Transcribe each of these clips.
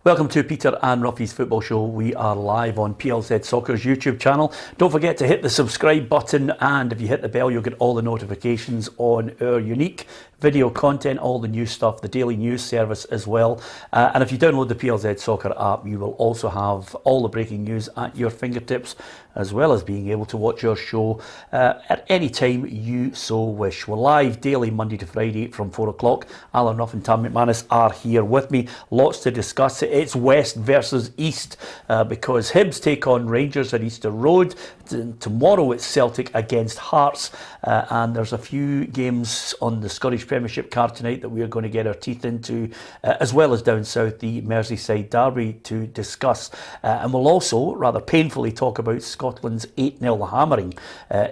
Welcome to Peter and Ruffy's Football Show. We are live on PLZ Soccer's YouTube channel. Don't forget to hit the subscribe button, and if you hit the bell you'll get all the notifications on our unique video content, all the new stuff, the daily news service as well. And if you download the PLZ Soccer app, you will also have all the breaking news at your fingertips, as well as being able to watch your show at any time you so wish. We're live daily Monday to Friday from 4 o'clock. Alan Ruff and Tam McManus are here with me. Lots to discuss. It's West versus East because Hibs take on Rangers at Easter Road. Tomorrow it's Celtic against Hearts, and there's a few games on the Scottish Premiership card tonight that we are going to get our teeth into, as well as down south the Merseyside Derby to discuss. And we'll also, rather painfully, talk about Scotland's 8-0 hammering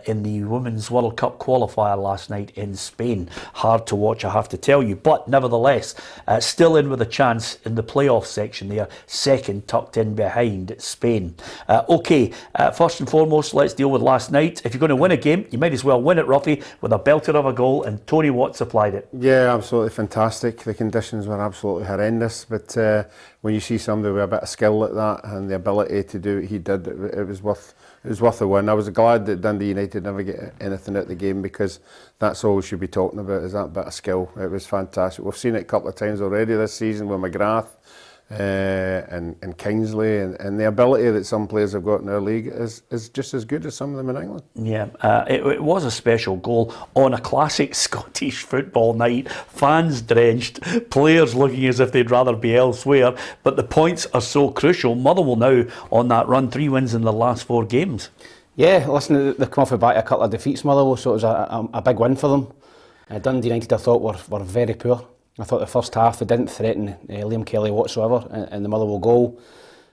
in the Women's World Cup qualifier last night in Spain. Hard to watch, I have to tell you, but nevertheless, still in with a chance in the playoff section there, second tucked in behind Spain. First and foremost, let's deal with last night. If you're going to win a game, you might as well win it, Ruffy, with a belter of a goal, and Tony Watt supplied it. Yeah, absolutely fantastic. The conditions were absolutely horrendous, but when you see somebody with a bit of skill like that and the ability to do what he did, it was worth the win. I was glad that Dundee United never get anything out of the game, because that's all we should be talking about, is that bit of skill. It was fantastic. We've seen it a couple of times already this season with McGrath and Kingsley, and the ability that some players have got in our league is just as good as some of them in England. Yeah, it was a special goal on a classic Scottish football night. Fans drenched, players looking as if they'd rather be elsewhere, but the points are so crucial. Motherwell now on that run, 3 wins in the last 4 games. Yeah, listen, they've come off the back of a couple of defeats, Motherwell, so it was a big win for them. Dundee United, I thought, were very poor. I thought the first half they didn't threaten Liam Kelly whatsoever in the Motherwell goal.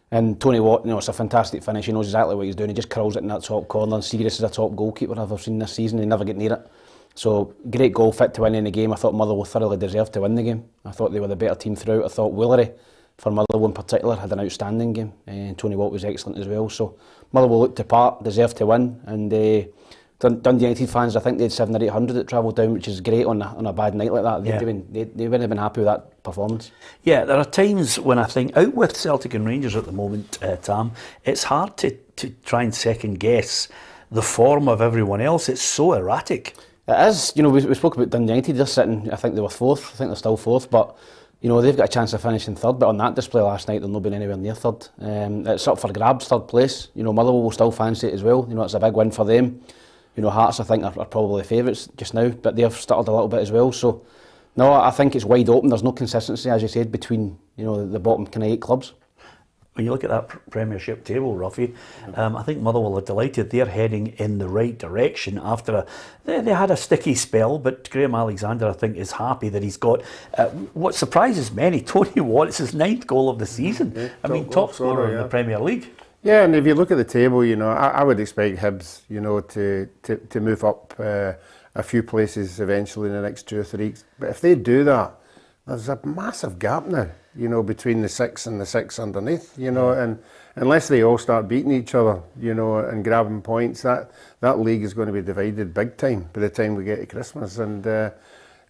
And Tony Watt, it's a fantastic finish. He knows exactly what he's doing. He just curls it in that top corner. And Sirius is a top goalkeeper I've ever seen this season. He never get near it. So great goal, fit to win in the game. I thought Motherwell thoroughly deserved to win the game. I thought they were the better team throughout. I thought Woolery, for Motherwell in particular, had an outstanding game. And Tony Watt was excellent as well. So Motherwell looked the part, deserved to win. And Dundee United fans, I think they had 700 or 800 that travelled down, which is great on a bad night like that. They wouldn't have been happy with that performance. Yeah, there are times when I think, out with Celtic and Rangers at the moment, Tam, it's hard to try and second guess the form of everyone else. It's so erratic. It is. We spoke about Dundee United. They're sitting, I think they were 4th. I think they're still 4th, but they've got a chance of finishing 3rd. But on that display last night, they're not been anywhere near 3rd. It's up for grabs, 3rd place. Motherwell will still fancy it as well. It's a big win for them. Hearts, I think, are probably favourites just now, but they've stuttered a little bit as well. So, no, I think it's wide open. There's no consistency, as you said, between the bottom kind of 8 clubs. When you look at that Premiership table, Ruffy, I think Motherwell are delighted. They're heading in the right direction after they had a sticky spell, but Graham Alexander, I think, is happy that he's got what surprises many, Tony Watt. It's his 9th goal of the season. Yeah, top scorer in the Premier League. Yeah, and if you look at the table, I would expect Hibs, to move up a few places eventually in the next 2 or 3 weeks. But if they do that, there's a massive gap now, between the 6 and the 6 underneath, and unless they all start beating each other, and grabbing points, that league is going to be divided big time by the time we get to Christmas. And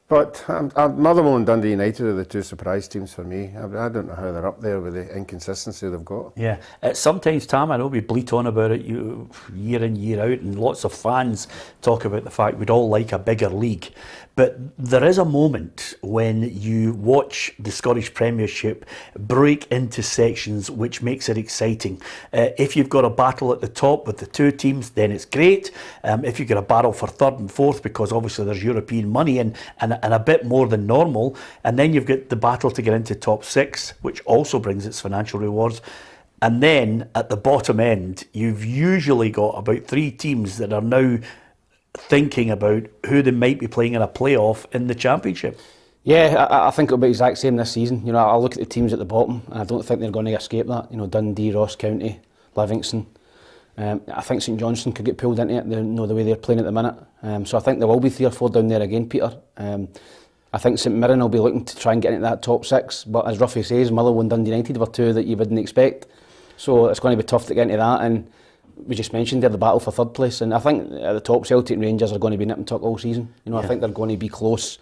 but Motherwell and Dundee United are the 2 surprise teams for me. I don't know how they're up there with the inconsistency they've got. Yeah, sometimes, Tam, I know we bleat on about it year in, year out, and lots of fans talk about the fact we'd all like a bigger league. But there is a moment when you watch the Scottish Premiership break into sections which makes it exciting. If you've got a battle at the top with the 2 teams, then it's great. If you've got a battle for 3rd and 4th, because obviously there's European money and a bit more than normal, and then you've got the battle to get into top 6, which also brings its financial rewards. And then at the bottom end, you've usually got about 3 teams that are now thinking about who they might be playing in a playoff in the Championship. Yeah, I think it'll be the exact same this season. I look at the teams at the bottom, and I don't think they're going to escape that. Dundee, Ross County, Livingston. I think St Johnstone could get pulled into it, the way they're playing at the minute. So I think there will be 3 or 4 down there again, Peter. I think St Mirren will be looking to try and get into that top 6, but as Ruffy says, Motherwell and Dundee United were 2 that you wouldn't expect. So it's going to be tough to get into that, and we just mentioned there the battle for 3rd place, and I think at the top Celtic and Rangers are going to be nip and tuck all season. I think they're going to be close.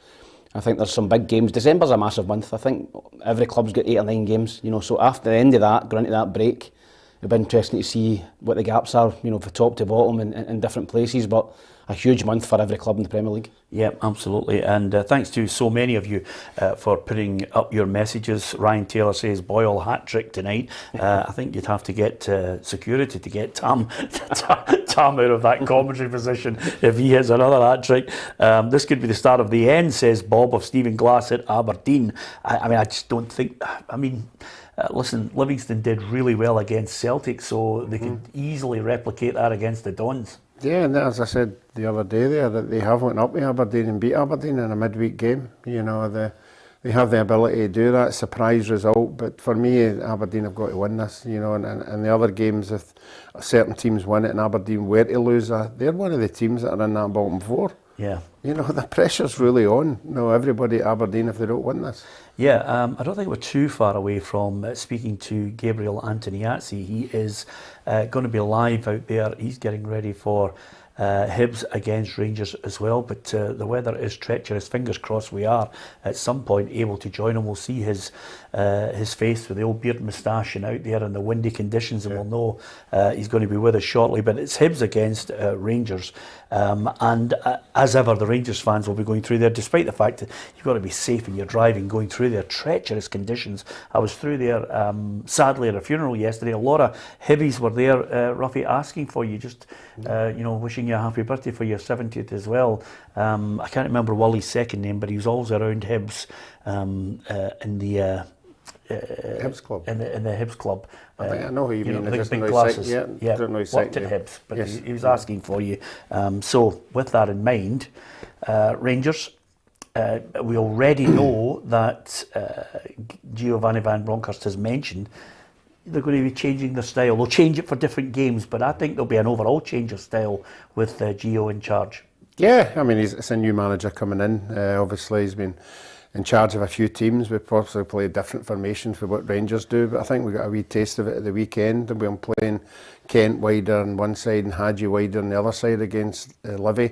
I think there's some big games. December's a massive month. I think every club's got 8 or 9 games, you know, so after the end of that, going into that break, it'll be interesting to see what the gaps are, you know, from top to bottom in different places, but a huge month for every club in the Premier League. Yeah, absolutely. And thanks to so many of you for putting up your messages. Ryan Taylor says, Boyle hat-trick tonight. I think you'd have to get security to get Tam out of that commentary position if he hits another hat-trick. This could be the start of the end, says Bob of Stephen Glass at Aberdeen. I mean, I just don't think... listen, Livingston did really well against Celtic, so they could easily replicate that against the Dons. Yeah, and as I said the other day there, that they have went up to Aberdeen and beat Aberdeen in a midweek game. You know, they have the ability to do that, surprise result. But for me, Aberdeen have got to win this. You know, and the other games, if certain teams win it and Aberdeen were to lose, they're one of the teams that are in that bottom 4. Yeah. You know, the pressure's really on. No, everybody at Aberdeen if they don't win this. Yeah, I don't think we're too far away from speaking to Gabriel Antoniazzi. He is going to be live out there. He's getting ready for Hibs against Rangers as well, but the weather is treacherous. Fingers crossed we are at some point able to join him. We'll see his face with the old beard and moustache and out there in the windy conditions, and we'll know he's going to be with us shortly. But it's Hibs against Rangers, and as ever, the Rangers fans will be going through there, despite the fact that you've got to be safe when you're driving, going through their treacherous conditions. I was through there sadly at a funeral yesterday. A lot of Hibbies were there, Ruffy, asking for you, just you know, wishing you a happy birthday for your 70th as well. I can't remember Wally's second name, but he was always around Hibs in the Hibs Club. In the Hibs Club. I think I know who you mean. Know, I just big don't know glasses. I don't know his worked at Hibs, but he was asking for you. So with that in mind, Rangers, we already know that Giovanni Van Bronckhorst has mentioned they're going to be changing their style. They'll change it for different games, but I think there'll be an overall change of style with Gio in charge. Yeah, I mean, it's a new manager coming in. Obviously, he's been in charge of a few teams. We probably play a different formation for what Rangers do, but I think we got a wee taste of it at the weekend. And we're playing Kent wider on one side and Hadji wider on the other side against Livy.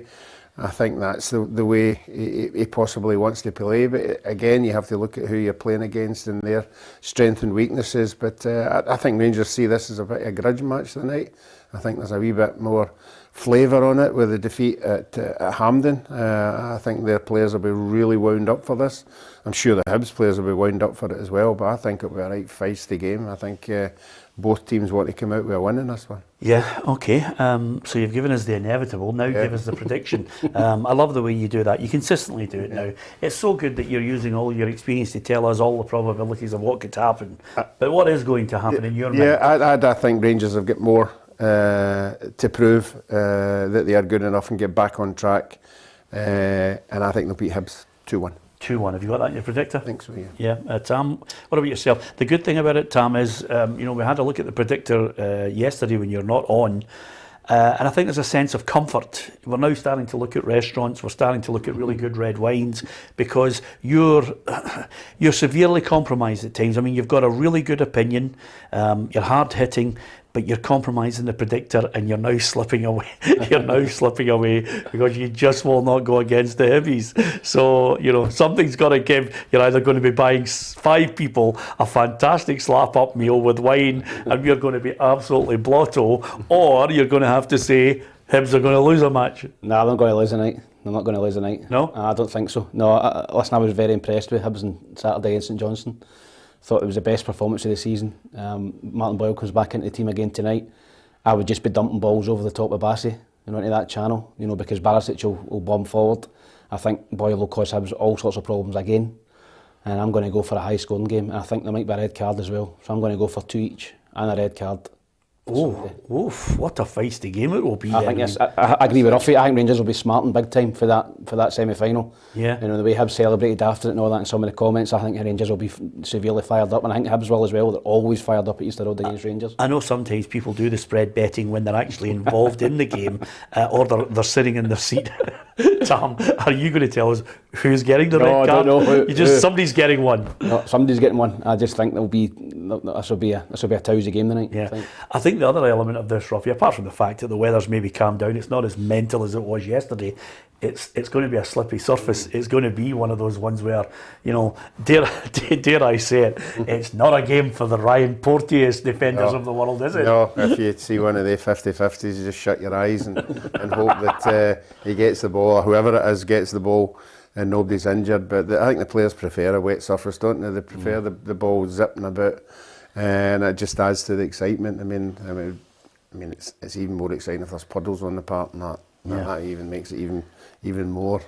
I think that's the way he possibly wants to play. But again, you have to look at who you're playing against and their strengths and weaknesses. But I think Rangers see this as a bit of a grudge match tonight. I think there's a wee bit more flavour on it with the defeat at Hampden. I think their players will be really wound up for this. I'm sure the Hibs players will be wound up for it as well, but I think it'll be a right feisty game. I think both teams want to come out with a win in this one. Yeah, okay. So you've given us the inevitable, now give us the prediction. I love the way you do that. You consistently do it now. It's so good that you're using all your experience to tell us all the probabilities of what could happen. But what is going to happen in your mind? Yeah, I think Rangers have got more to prove that they are good enough and get back on track. And I think they'll beat Hibs 2-1. 2-1. Have you got that in your predictor? I think so, yeah. Yeah. Tam, what about yourself? The good thing about it, Tam, is you know, we had a look at the predictor yesterday when you're not on, and I think there's a sense of comfort. We're now starting to look at restaurants. We're starting to look at really good red wines because you're severely compromised at times. I mean, you've got a really good opinion. You're hard hitting, but you're compromising the predictor and you're now slipping away. You're now slipping away because you just will not go against the Hibbies. So, you know, something's got to give. You're either going to be buying 5 people a fantastic slap-up meal with wine and you're going to be absolutely blotto, or you're going to have to say Hibs are going to lose a match. No, they're not going to lose tonight. They're not going to lose tonight. No? I don't think so. No, listen, I was very impressed with Hibs on Saturday against St Johnstone. Thought it was the best performance of the season. Martin Boyle comes back into the team again tonight. I would just be dumping balls over the top of Bassey and onto that channel, you know, because Barisic will bomb forward. I think Boyle will cause Hibs all sorts of problems again. And I'm going to go for a high scoring game. And I think there might be a red card as well. So I'm going to go for 2 each and a red card. Oh, oof, what a feisty game it will be. I think yes, I agree with Ruffy. I think Rangers will be smarting big time for that semi-final. Yeah. You know, the way Hibs celebrated after it and all that, and some of the comments, I think Rangers will be severely fired up, and I think Hibs will as well. They're always fired up at Easter Road against Rangers. I know sometimes people do the spread betting when they're actually involved in the game, or they're sitting in their seat Tom, are you going to tell us who's getting the red I card? don't know. Somebody's getting one. No, somebody's getting one. I just think this will be a tousy game tonight. Yeah, I think the other element of this, Ruffy, apart from the fact that the weather's maybe calmed down, it's not as mental as it was yesterday. It's going to be a slippery surface. It's going to be one of those ones where, dare I say it, it's not a game for the Ryan Porteous defenders of the world, is it? No, if you see one of the 50-50s, you just shut your eyes and hope that he gets the ball, or whoever it is gets the ball, and nobody's injured. But I think the players prefer a wet surface, don't they? They prefer the ball zipping about, and it just adds to the excitement. I mean, it's even more exciting if there's puddles on the park, and that even makes it even more.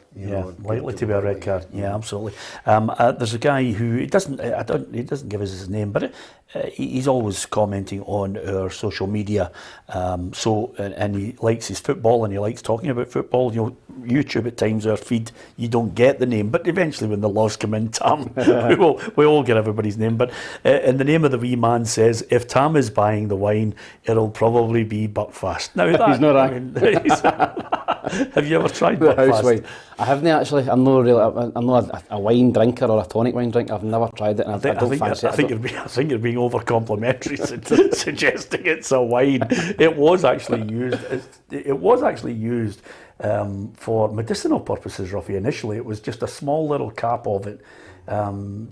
Likely to be a red card. Yeah, absolutely. There's a guy who he doesn't give us his name, but he's always commenting on our social media. And he likes his football and he likes talking about football. YouTube at times, our feed, you don't get the name, but eventually when the laws come in, Tam, we all get everybody's name. But and the name of the wee man says, if Tam is buying the wine, it'll probably be Buckfast. Now that, he's not have you ever tried Buckfast? I haven't actually. I'm not a wine drinker or a tonic wine drinker. I've never tried it, and I don't fancy it. I think you're being over complimentary suggesting it's a wine. It was actually used for medicinal purposes, Ruffy. Initially, it was just a small little cap of it,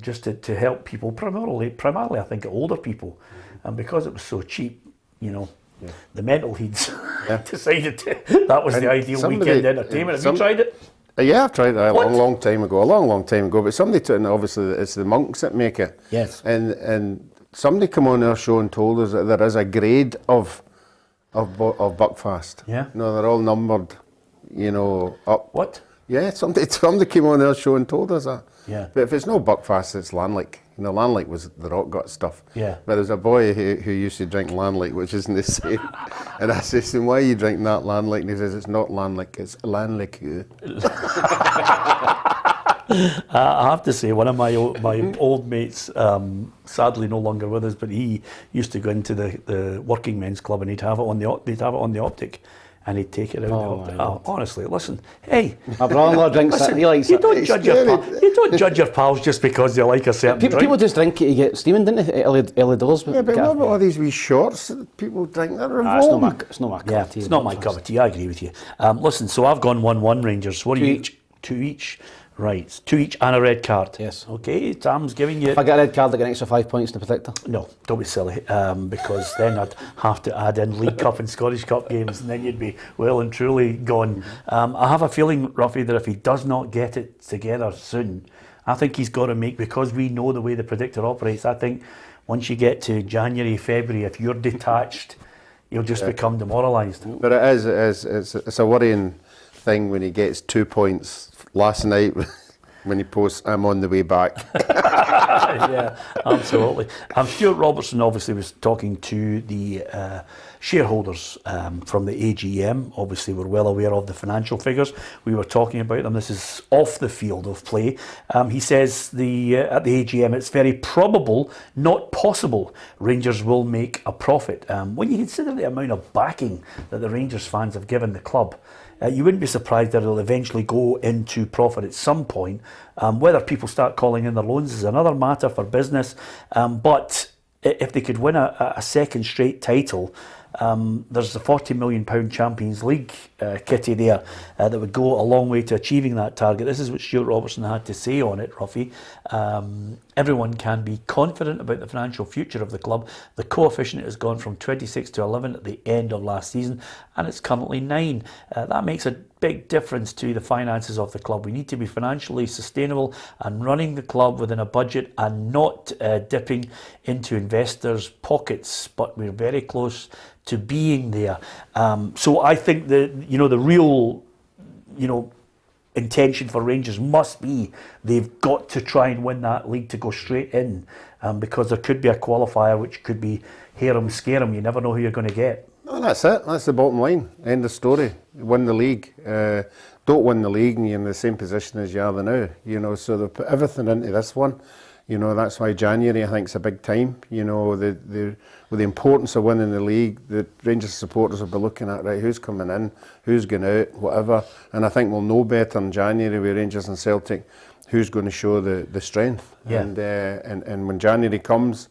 just to help people, primarily I think older people, and because it was so cheap, the mental heads decided that was the ideal weekend entertainment. Have you tried it? Yeah, I've tried it a long time ago. But somebody took it, obviously it's the monks that make it. Yes. And somebody come on our show and told us that there is a grade of Buckfast. Yeah. They're all numbered, up. What? Yeah, somebody came on our show and told us that. Yeah. But if it's no Buckfast, it's Landlick. Landlick was the rock gut stuff. Yeah. But there's a boy who used to drink Landlick, which isn't the same. And I said to him, why are you drinking that Landlick? And he says, it's not Landlick, it's Landlick. I have to say, one of my old mates, sadly no longer with us, but he used to go into the working men's club and he'd have it on the optic. And he'd take it out. Honestly, listen. Hey, my brother-in-law drinks it. He likes you it. don't judge your pals just because they like a certain drink. People just drink it to get steaming, don't they? Early doors. Yeah, but what about all these wee shorts that people drink? They're revolting. It's not my cup of tea. It's not my cup of tea. I agree with you. Listen, so I've gone 1-1 Rangers. What are you? Two each. Right, 2 each and a red card. Yes. Okay, Tam's giving you... If I get a red card, I get an extra 5 points to protect her. No, don't be silly, because then I'd have to add in League Cup and Scottish Cup games, and then you'd be well and truly gone. I have a feeling, Ruffy, that if he does not get it together soon, I think he's got to make, because we know the way the predictor operates, I think once you get to January, February, if you're detached, you'll just become demoralised. But it's a worrying thing when he gets 2 points last night when he posts, I'm on the way back. Yeah, absolutely. Stuart Robertson obviously was talking to the shareholders from the AGM. Obviously, we're well aware of the financial figures. We were talking about them. This is off the field of play. He says at the AGM, it's very probable, not possible, Rangers will make a profit. When you consider the amount of backing that the Rangers fans have given the club, you wouldn't be surprised that it'll eventually go into profit at some point. Whether people start calling in their loans is another matter for business. But if they could win a second straight title, there's the £40 million Champions League kitty there that would go a long way to achieving that target. This is what Stuart Robertson had to say on it, Ruffy. Everyone can be confident about the financial future of the club. The coefficient has gone from 26 to 11 at the end of last season, and it's currently 9. That makes a big difference to the finances of the club. We need to be financially sustainable and running the club within a budget and not dipping into investors' pockets, but we're very close to being there. So I think the real intention for Rangers must be they've got to try and win that league to go straight in, because there could be a qualifier which could be harem scarum. You never know who you're going to get. No, that's it. That's the bottom line. End of story. Win the league. Don't win the league and you're in the same position as you are now. So they put everything into this one. You know, that's why January I think is a big time. You know, with the importance of winning the league, the Rangers supporters will be looking at, right, who's coming in, who's going out, whatever. And I think we'll know better in January with Rangers and Celtic who's going to show the strength. Yeah. And when January comes,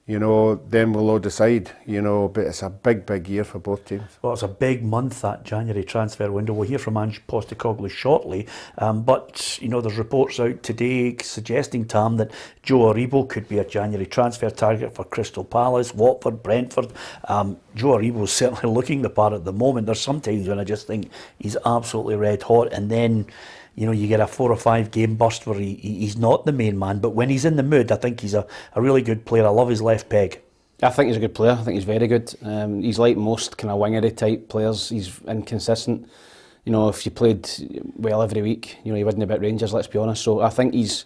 you know, then we'll all decide, you know, but it's a big year for both teams. Well, it's a big month, that January transfer window. We'll hear from Ange Postecoglou shortly, but, you know, there's reports out today suggesting, Tam, that Joe Aribo could be a January transfer target for Crystal Palace, Watford, Brentford. Joe Aribo is certainly looking the part at the moment. There's some times when I just think he's absolutely red hot, and then, you know, you get a 4 or 5 game burst where he's not the main man, but when he's in the mood, I think he's a really good player. I love his left peg. I think he's a good player. I think he's very good. He's like most kind of wingery type players. He's inconsistent. You know, if you played well every week, you know, he wouldn't beat Rangers, let's be honest. So I think he's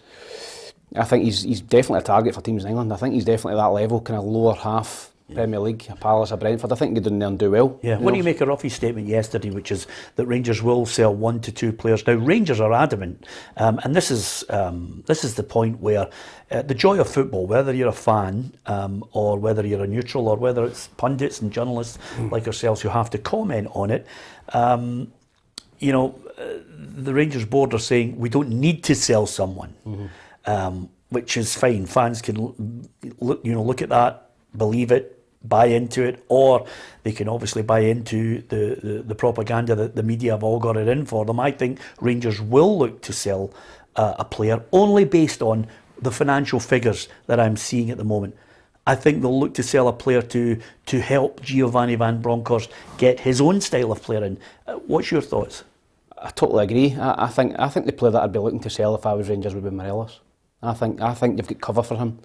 definitely a target for teams in England. I think he's definitely that level, kind of lower half Premier League, a Palace, a Brentford. I think he could go down there and do well. Yeah. What do you make of Ruffy's statement yesterday, which is that Rangers will sell 1 to 2 players? Now, Rangers are adamant, and this is the point where the joy of football, whether you're a fan or whether you're a neutral or whether it's pundits and journalists like ourselves who have to comment on it, you know, the Rangers board are saying we don't need to sell someone, which is fine. Fans can look at that, believe it, buy into it, or they can obviously buy into the propaganda that the media have all got it in for them. I think Rangers will look to sell a player only based on the financial figures that I'm seeing at the moment. I think they'll look to sell a player to help Giovanni Van Bronckhorst get his own style of player in. What's your thoughts? I totally agree. I think the player that I'd be looking to sell if I was Rangers would be Morelos. I think you've got cover for him.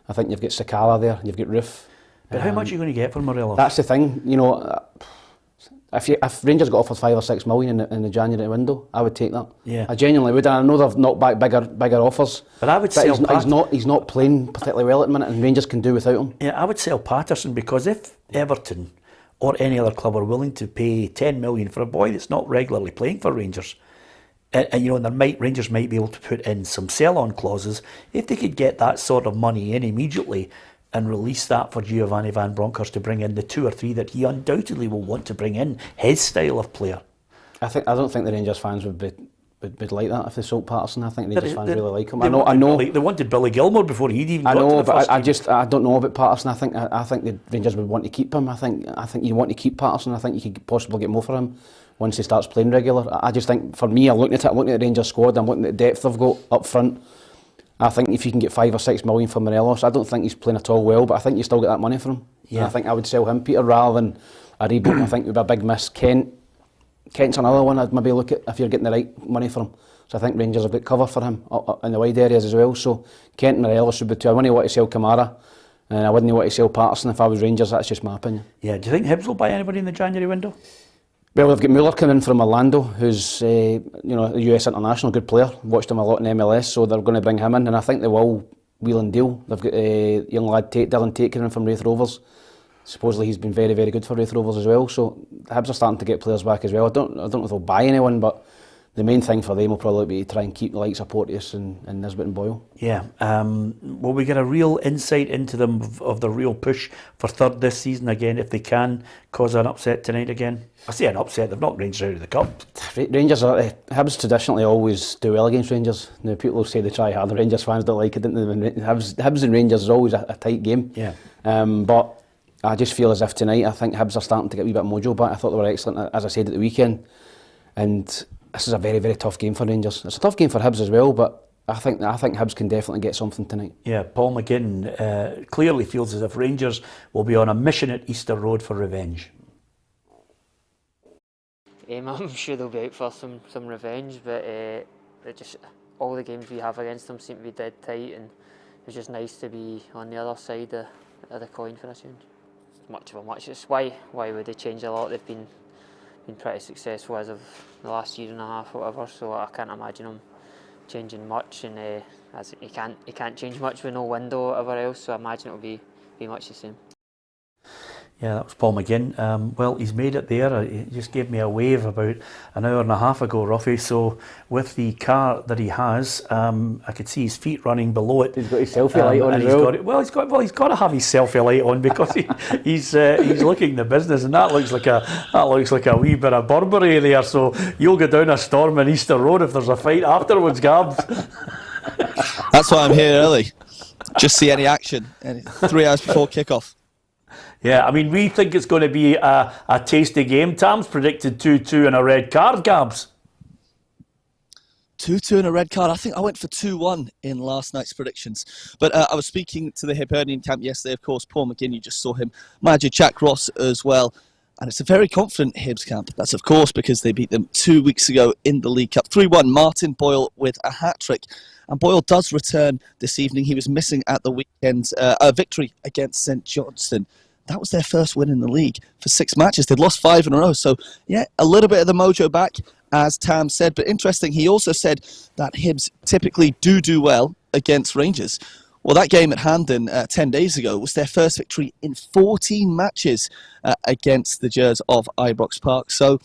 I think you've got Sakala there, you've got Roof. But how much are you going to get for Morelos? That's the thing, you know. If Rangers got offered 5 or 6 million in the January window, I would take that. Yeah. I genuinely would. And I know they've knocked back bigger offers. But I would sell he's not playing particularly well at the minute, and Rangers can do without him. Yeah, I would sell Patterson, because if Everton or any other club are willing to pay 10 million for a boy that's not regularly playing for Rangers, and you know, Rangers might be able to put in some sell-on clauses. If they could get that sort of money in immediately and release that for Giovanni Van Bronckhorst to bring in the 2 or 3 that he undoubtedly will want to bring in, his style of player. I don't think the Rangers fans would like that if they sold Patterson. I think Rangers fans really like him. I know. They wanted Billy Gilmore before he'd even got to the first team. I don't know about Patterson. I think the Rangers would want to keep him. I think you want to keep Patterson. I think you could possibly get more for him once he starts playing regular. I just think, for me, I'm looking at the Rangers squad. I'm looking at the depth they've got up front. I think if you can get 5 or 6 million for Morelos, I don't think he's playing at all well, but I think you still get that money for him. Yeah. And I think I would sell him, Peter, rather than Aribo. I think it would be a big miss. Kent's another one I'd maybe look at if you're getting the right money for him. So I think Rangers have got cover for him in the wide areas as well. So Kent and Morelos would be 2. I wouldn't want to sell Kamara, and I wouldn't want to sell Patterson if I was Rangers. That's just my opinion. Yeah. Do you think Hibs will buy anybody in the January window? Well, they've got Muller coming in from Orlando, who's a US international, good player. Watched him a lot in MLS, so they're going to bring him in, and I think they will wheel and deal. They've got a young lad, Dylan Tate, coming in from Raith Rovers. Supposedly he's been very, very good for Raith Rovers as well. So the Hibs are starting to get players back as well. I don't know if they'll buy anyone, but the main thing for them will probably be to try and keep the likes of Porteous and Nisbet and Boyle. Yeah. Will we get a real insight into them of the real push for third this season again, if they can cause an upset tonight again? I say an upset, they've knocked Rangers out of the cup. Hibs traditionally always do well against Rangers. Now, people will say they try hard, the Rangers fans don't like it, don't they? Hibs and Rangers is always a tight game. Yeah. But I just feel as if tonight, I think Hibs are starting to get a wee bit of mojo back. I thought they were excellent, as I said, at the weekend. And this is a very, very tough game for Rangers. It's a tough game for Hibs as well, but I think Hibs can definitely get something tonight. Yeah, Paul McGinn clearly feels as if Rangers will be on a mission at Easter Road for revenge. I'm sure they'll be out for some revenge, but just all the games we have against them seem to be dead tight, and it's just nice to be on the other side of the coin for a change. Much of a much. It's why would they change a lot? They've been pretty successful as of the last year and a half, or whatever. So I can't imagine them changing much, and as he can't change much with no window or whatever else. So I imagine it'll be much the same. Yeah, that was Paul McGinn. Well, he's made it there. He just gave me a wave about an hour and a half ago, Ruffy. So with the car that he has, I could see his feet running below it. He's got his selfie light on and as well. He's got to have his selfie light on because he's looking the business, and that looks like a wee bit of Burberry there. So you'll go down a storm in Easter Road if there's a fight afterwards, Gabs. That's why I'm here early. Just see any action. 3 hours before kickoff. Yeah, I mean, we think it's going to be a tasty game. Tam's predicted 2-2 and a red card, Gabs. 2-2 and a red card. I think I went for 2-1 in last night's predictions. But I was speaking to the Hibernian camp yesterday, of course. Paul McGinn, you just saw him. Manager Jack Ross as well. And it's a very confident Hibs camp. That's, of course, because they beat them 2 weeks ago in the League Cup. 3-1, Martin Boyle with a hat-trick. And Boyle does return this evening. He was missing at the weekend. A victory against St Johnstone. That was their first win in the league for 6 matches. They'd lost 5 in a row. So, yeah, a little bit of the mojo back, as Tam said. But interesting, he also said that Hibs typically do well against Rangers. Well, that game at Hampden 10 days ago was their first victory in 14 matches against the Gers of Ibrox Park. So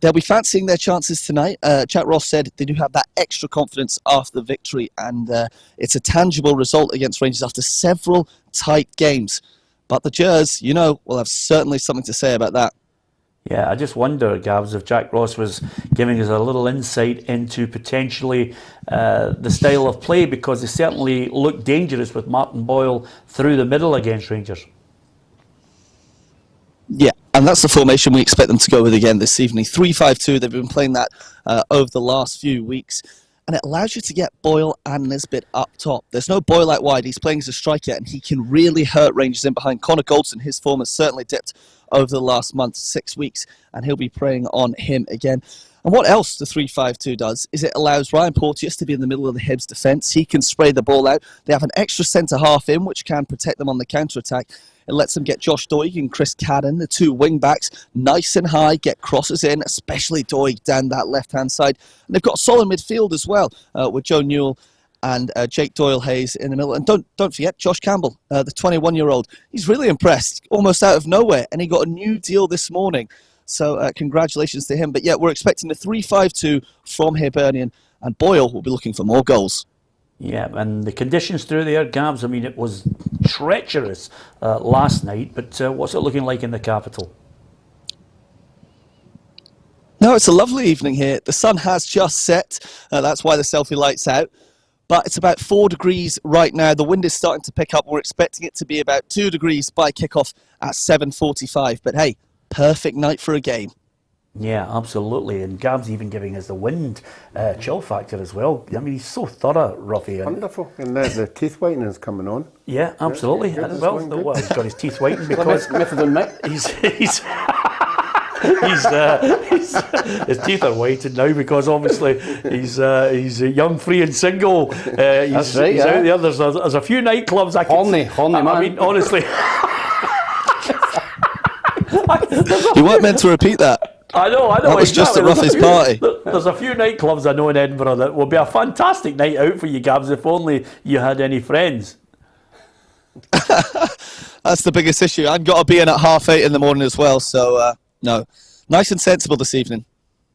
they'll be fancying their chances tonight. Jack Ross said they do have that extra confidence after the victory, and it's a tangible result against Rangers after several tight games. But the Gers, will have certainly something to say about that. Yeah, I just wonder, Gabs, if Jack Ross was giving us a little insight into potentially the style of play, because they certainly looked dangerous with Martin Boyle through the middle against Rangers. Yeah, and that's the formation we expect them to go with again this evening. 3-5-2, they've been playing that over the last few weeks. And it allows you to get Boyle and Nisbet up top. There's no Boyle out wide. He's playing as a striker, and he can really hurt Rangers in behind. Connor Goldson, his form has certainly dipped over the last month, 6 weeks, and he'll be preying on him again. And what else the 3-5-2 does is it allows Ryan Porteous to be in the middle of the Hibs defence. He can spray the ball out. They have an extra centre-half in, which can protect them on the counter-attack. It lets them get Josh Doig and Chris Cadden, the 2 wing-backs, nice and high, get crosses in, especially Doig down that left-hand side. And they've got a solid midfield as well, with Joe Newell and Jake Doyle-Hayes in the middle. And don't forget Josh Campbell, the 21-year-old. He's really impressed, almost out of nowhere, and he got a new deal this morning. So congratulations to him. But yeah, we're expecting a 3-5-2 from Hibernian, and Boyle will be looking for more goals. Yeah, and the conditions through there, Gabs, I mean, it was treacherous last night, but what's it looking like in the capital? No, it's a lovely evening here. The sun has just set. That's why the selfie light's out. But it's about 4 degrees right now. The wind is starting to pick up. We're expecting it to be about 2 degrees by kickoff at 7:45. But hey, perfect night for a game. Yeah, absolutely. And Gab's even giving us the wind chill factor as well. I mean, he's so thorough, Ruffy. Wonderful. And the teeth whitening's coming on. Yeah, absolutely. Yeah, And well, he's got his teeth whitened because Methadone, mate. his teeth are whitened now because obviously he's young, free and single. That's right, he's yeah. out there. There's a few nightclubs. Horny man. I mean, honestly. You weren't meant to repeat that. I know. That was just at Ruffy's party. There's a few nightclubs I know in Edinburgh that will be a fantastic night out for you, Gabs, if only you had any friends. That's the biggest issue. I've got to be in at 8:30 in the morning as well. So, no. Nice and sensible this evening.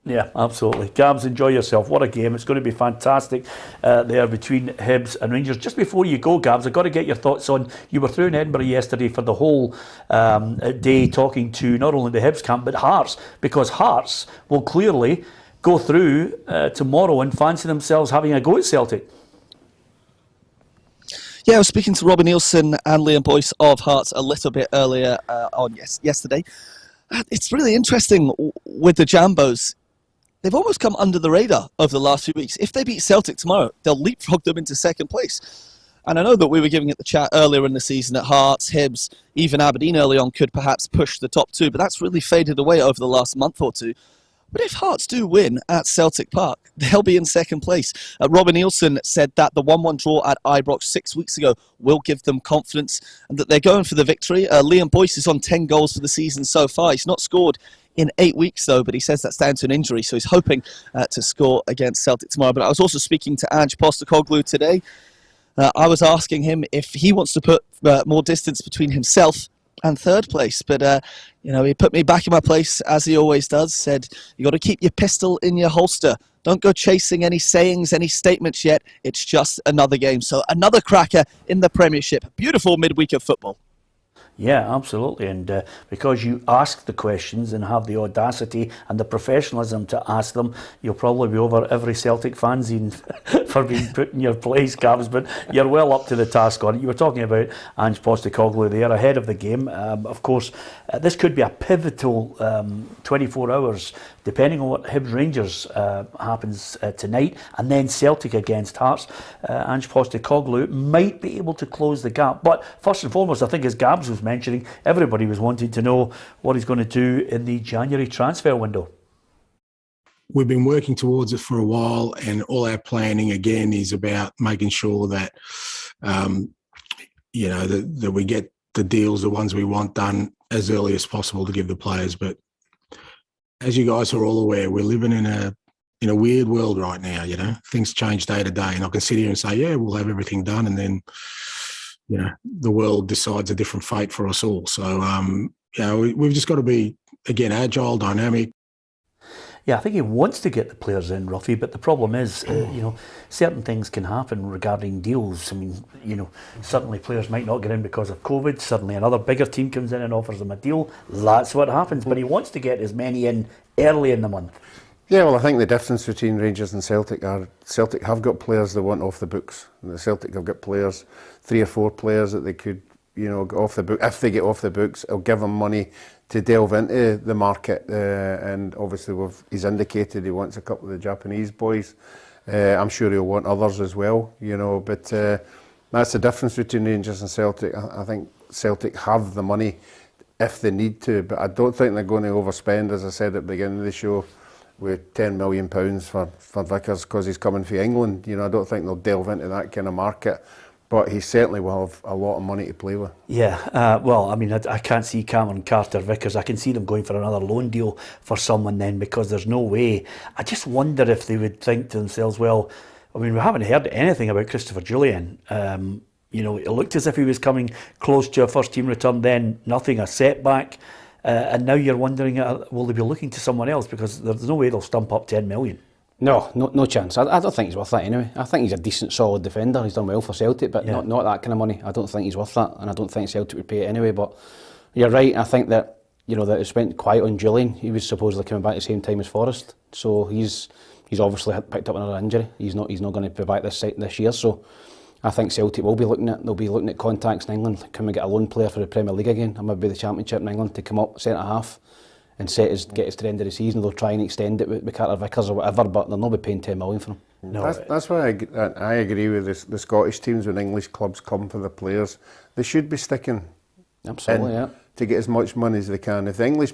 Yeah, absolutely. Gabs, enjoy yourself. What a game. It's going to be fantastic there between Hibs and Rangers. Just before you go, Gabs, I've got to get your thoughts on, you were through in Edinburgh yesterday for the whole day talking to not only the Hibs camp, but Hearts, because Hearts will clearly go through tomorrow and fancy themselves having a go at Celtic. Yeah, I was speaking to Robin Nielsen and Liam Boyce of Hearts a little bit earlier yesterday. It's really interesting with the Jambos. They've almost come under the radar over the last few weeks. If they beat Celtic tomorrow, they'll leapfrog them into second place. And I know that we were giving it the chat earlier in the season that Hearts, Hibs, even Aberdeen early on could perhaps push the top 2, but that's really faded away over the last month or two. But if Hearts do win at Celtic Park, they'll be in second place. Robin Nielsen said that the 1-1 draw at Ibrox 6 weeks ago will give them confidence and that they're going for the victory. Liam Boyce is on 10 goals for the season so far. He's not scored in 8 weeks, though, but he says that's down to an injury, so he's hoping to score against Celtic tomorrow. But I was also speaking to Ange Postecoglou today. I was asking him if he wants to put more distance between himself and third place. But, he put me back in my place, as he always does, said, you got to keep your pistol in your holster. Don't go chasing any sayings, any statements yet. It's just another game. So another cracker in the Premiership. Beautiful midweek of football. Yeah, absolutely. And because you ask the questions and have the audacity and the professionalism to ask them, you'll probably be over every Celtic fanzine for being put in your place, Cabs. But you're well up to the task on it. You were talking about Ange Postecoglou there ahead of the game. Of course, this could be a pivotal 24 hours, depending on what Hibs Rangers happens tonight, and then Celtic against Hearts. Ange Postecoglou might be able to close the gap. But first and foremost, I think as Gabs was mentioning, everybody was wanting to know what he's going to do in the January transfer window. We've been working towards it for a while, and all our planning again is about making sure that that we get the deals, the ones we want, done as early as possible to give the players. But as you guys are all aware, we're living in a weird world right now. Things change day to day, and I can sit here and say, yeah, we'll have everything done, and then the world decides a different fate for us all. So, we've just got to be, again, agile, dynamic. Yeah, I think he wants to get the players in, Ruffy, but the problem is, certain things can happen regarding deals. I mean, suddenly players might not get in because of COVID. Suddenly another bigger team comes in and offers them a deal. That's what happens. But he wants to get as many in early in the month. Yeah, well, I think the difference between Rangers and Celtic are Celtic have got players they want off the books. And the Celtic have got players, 3 or 4 players that they could, get off the book. If they get off the books, it'll give them money to delve into the market. And obviously, he's indicated he wants a couple of the Japanese boys. I'm sure he'll want others as well, But that's the difference between Rangers and Celtic. I think Celtic have the money if they need to, but I don't think they're going to overspend, as I said at the beginning of the show, with £10 million for Vickers because he's coming for England. I don't think they'll delve into that kind of market, but he certainly will have a lot of money to play with. Yeah, well, I mean, I can't see Cameron Carter-Vickers. I can see them going for another loan deal for someone then, because there's no way. I just wonder if they would think to themselves, well, I mean, we haven't heard anything about Christopher Jullien. It looked as if he was coming close to a first-team return, then nothing, a setback. And now you're wondering, will they be looking to someone else? Because there's no way they'll stump up 10 million. No chance. I don't think he's worth that anyway. I think he's a decent, solid defender. He's done well for Celtic, but not that kind of money. I don't think he's worth that, and I don't think Celtic would pay it anyway. But you're right. I think that that it's went quiet on Jullien. He was supposedly coming back at the same time as Forrest, so he's obviously picked up another injury. He's not going to be back this year. So I think Celtic will be looking at contacts in England. Can we get a loan player for the Premier League again, or maybe the Championship in England, to come up centre half and get us to the end of the season? They'll try and extend it with Carter Vickers or whatever, but they'll not be paying 10 million for him. No, that's why I agree with the Scottish teams. When English clubs come for the players, they should be sticking absolutely to get as much money as they can. If the English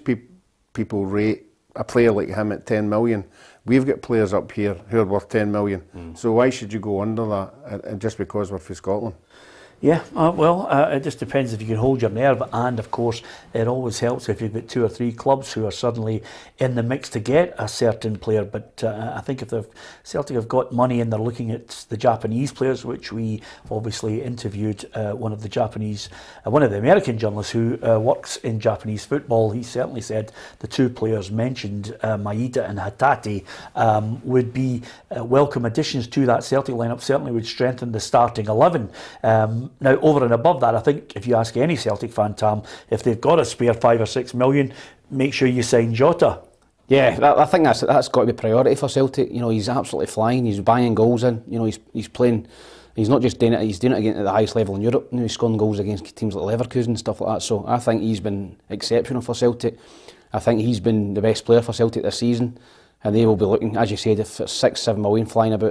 people rate a player like him at 10 million, we've got players up here who are worth 10 million. So why should you go under that just because we're from Scotland? Yeah, it just depends if you can hold your nerve, and of course it always helps if you've got 2 or 3 clubs who are suddenly in the mix to get a certain player. But I think if Celtic have got money and they're looking at the Japanese players, which we obviously interviewed one of the American journalists who works in Japanese football, he certainly said the 2 players mentioned, Maeda and Hatate, would be welcome additions to that Celtic lineup, certainly would strengthen the starting 11. Now, over and above that, I think if you ask any Celtic fan, Tam, if they've got a spare 5 or 6 million, make sure you sign Jota. Yeah, I think that's got to be priority for Celtic. He's absolutely flying. He's banging goals in. He's playing. He's not just doing it. He's doing it again at the highest level in Europe. He's scoring goals against teams like Leverkusen and stuff like that. So I think he's been exceptional for Celtic. I think he's been the best player for Celtic this season. And they will be looking, as you said, if it's 6-7 million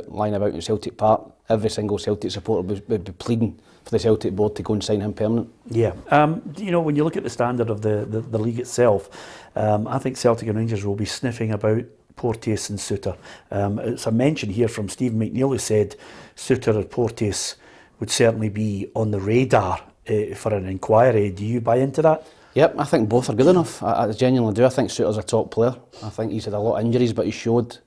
lying about in Celtic Park, every single Celtic supporter would be pleading for the Celtic board to go and sign him permanent. Yeah. When you look at the standard of the league itself, I think Celtic and Rangers will be sniffing about Porteous and Suter. It's a mention here from Stephen McNeil who said Suter or Porteous would certainly be on the radar for an inquiry. Do you buy into that? Yep, I think both are good enough. I genuinely do. I think Suter's a top player. I think he's had a lot of injuries, but he showed,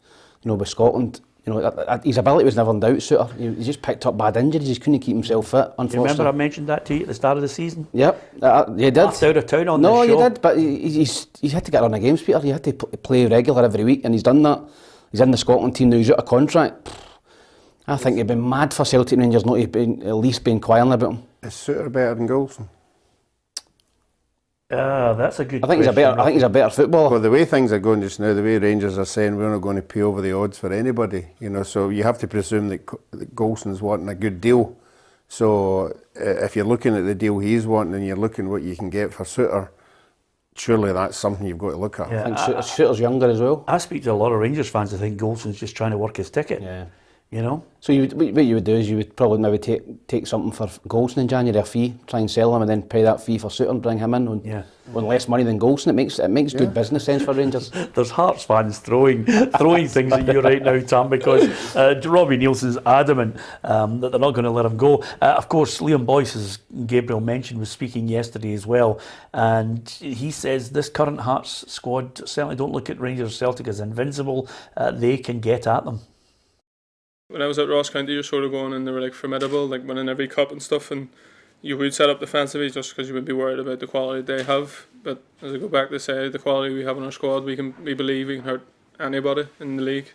with Scotland, You know, his ability was never in doubt, Suter. He just picked up bad injuries, he couldn't keep himself fit, unfortunately. Do you remember I mentioned that to you at the start of the season? Yep, you did. Laughed out of town on no, the show. you did, but he's had to get on the games, Peter. He had to play regular every week, and he's done that. He's in the Scotland team now, he's out of contract. I think it'd be mad for Celtic Rangers not to at least be inquiring about him. Is Suter better than Goulson? That's a good I think he's a better footballer. Well, the way things are going just now, the way Rangers are saying we're not going to pay over the odds for anybody, you know, so you have to presume that Goulson's wanting a good deal. So if you're looking at the deal he's wanting and you're looking what you can get for Suter, surely that's something you've got to look at. I think Suter's younger as well. I speak to a lot of Rangers fans who think Goulson's just trying to work his ticket. Yeah. You know? So what you would do is you would probably maybe take something for Goulson in January, a fee, try and sell him, and then pay that fee for Suter and bring him in on less money than Goulson. It makes good business sense for Rangers. There's Hearts fans throwing things at you right now, Tam, because Robbie Nielsen's adamant that they're not going to let him go. Of course, Liam Boyce, as Gabriel mentioned, was speaking yesterday as well, and he says this current Hearts squad certainly don't look at Rangers Celtic as invincible. They can get at them. When I was at Ross County, you're sort of going and they were like formidable, like winning every cup and stuff, and you would set up defensively just because you would be worried about the quality they have. But as I go back to say, the quality we have in our squad, we believe we can hurt anybody in the league.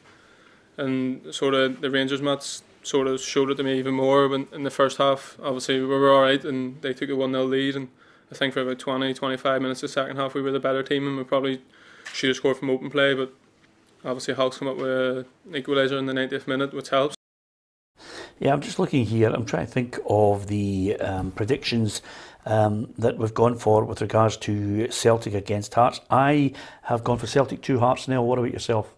And sort of the Rangers match sort of showed it to me even more when in the first half. Obviously we were alright and they took a 1-0 lead, and I think for about 20-25 minutes the second half we were the better team and we probably should have scored from open play, but obviously Hulk's come up with an equaliser in the 90th minute, which helps. Yeah, I'm just looking here. I'm trying to think of the predictions that we've gone for with regards to Celtic against Hearts. I have gone for Celtic 2, Hearts 0. What about yourself?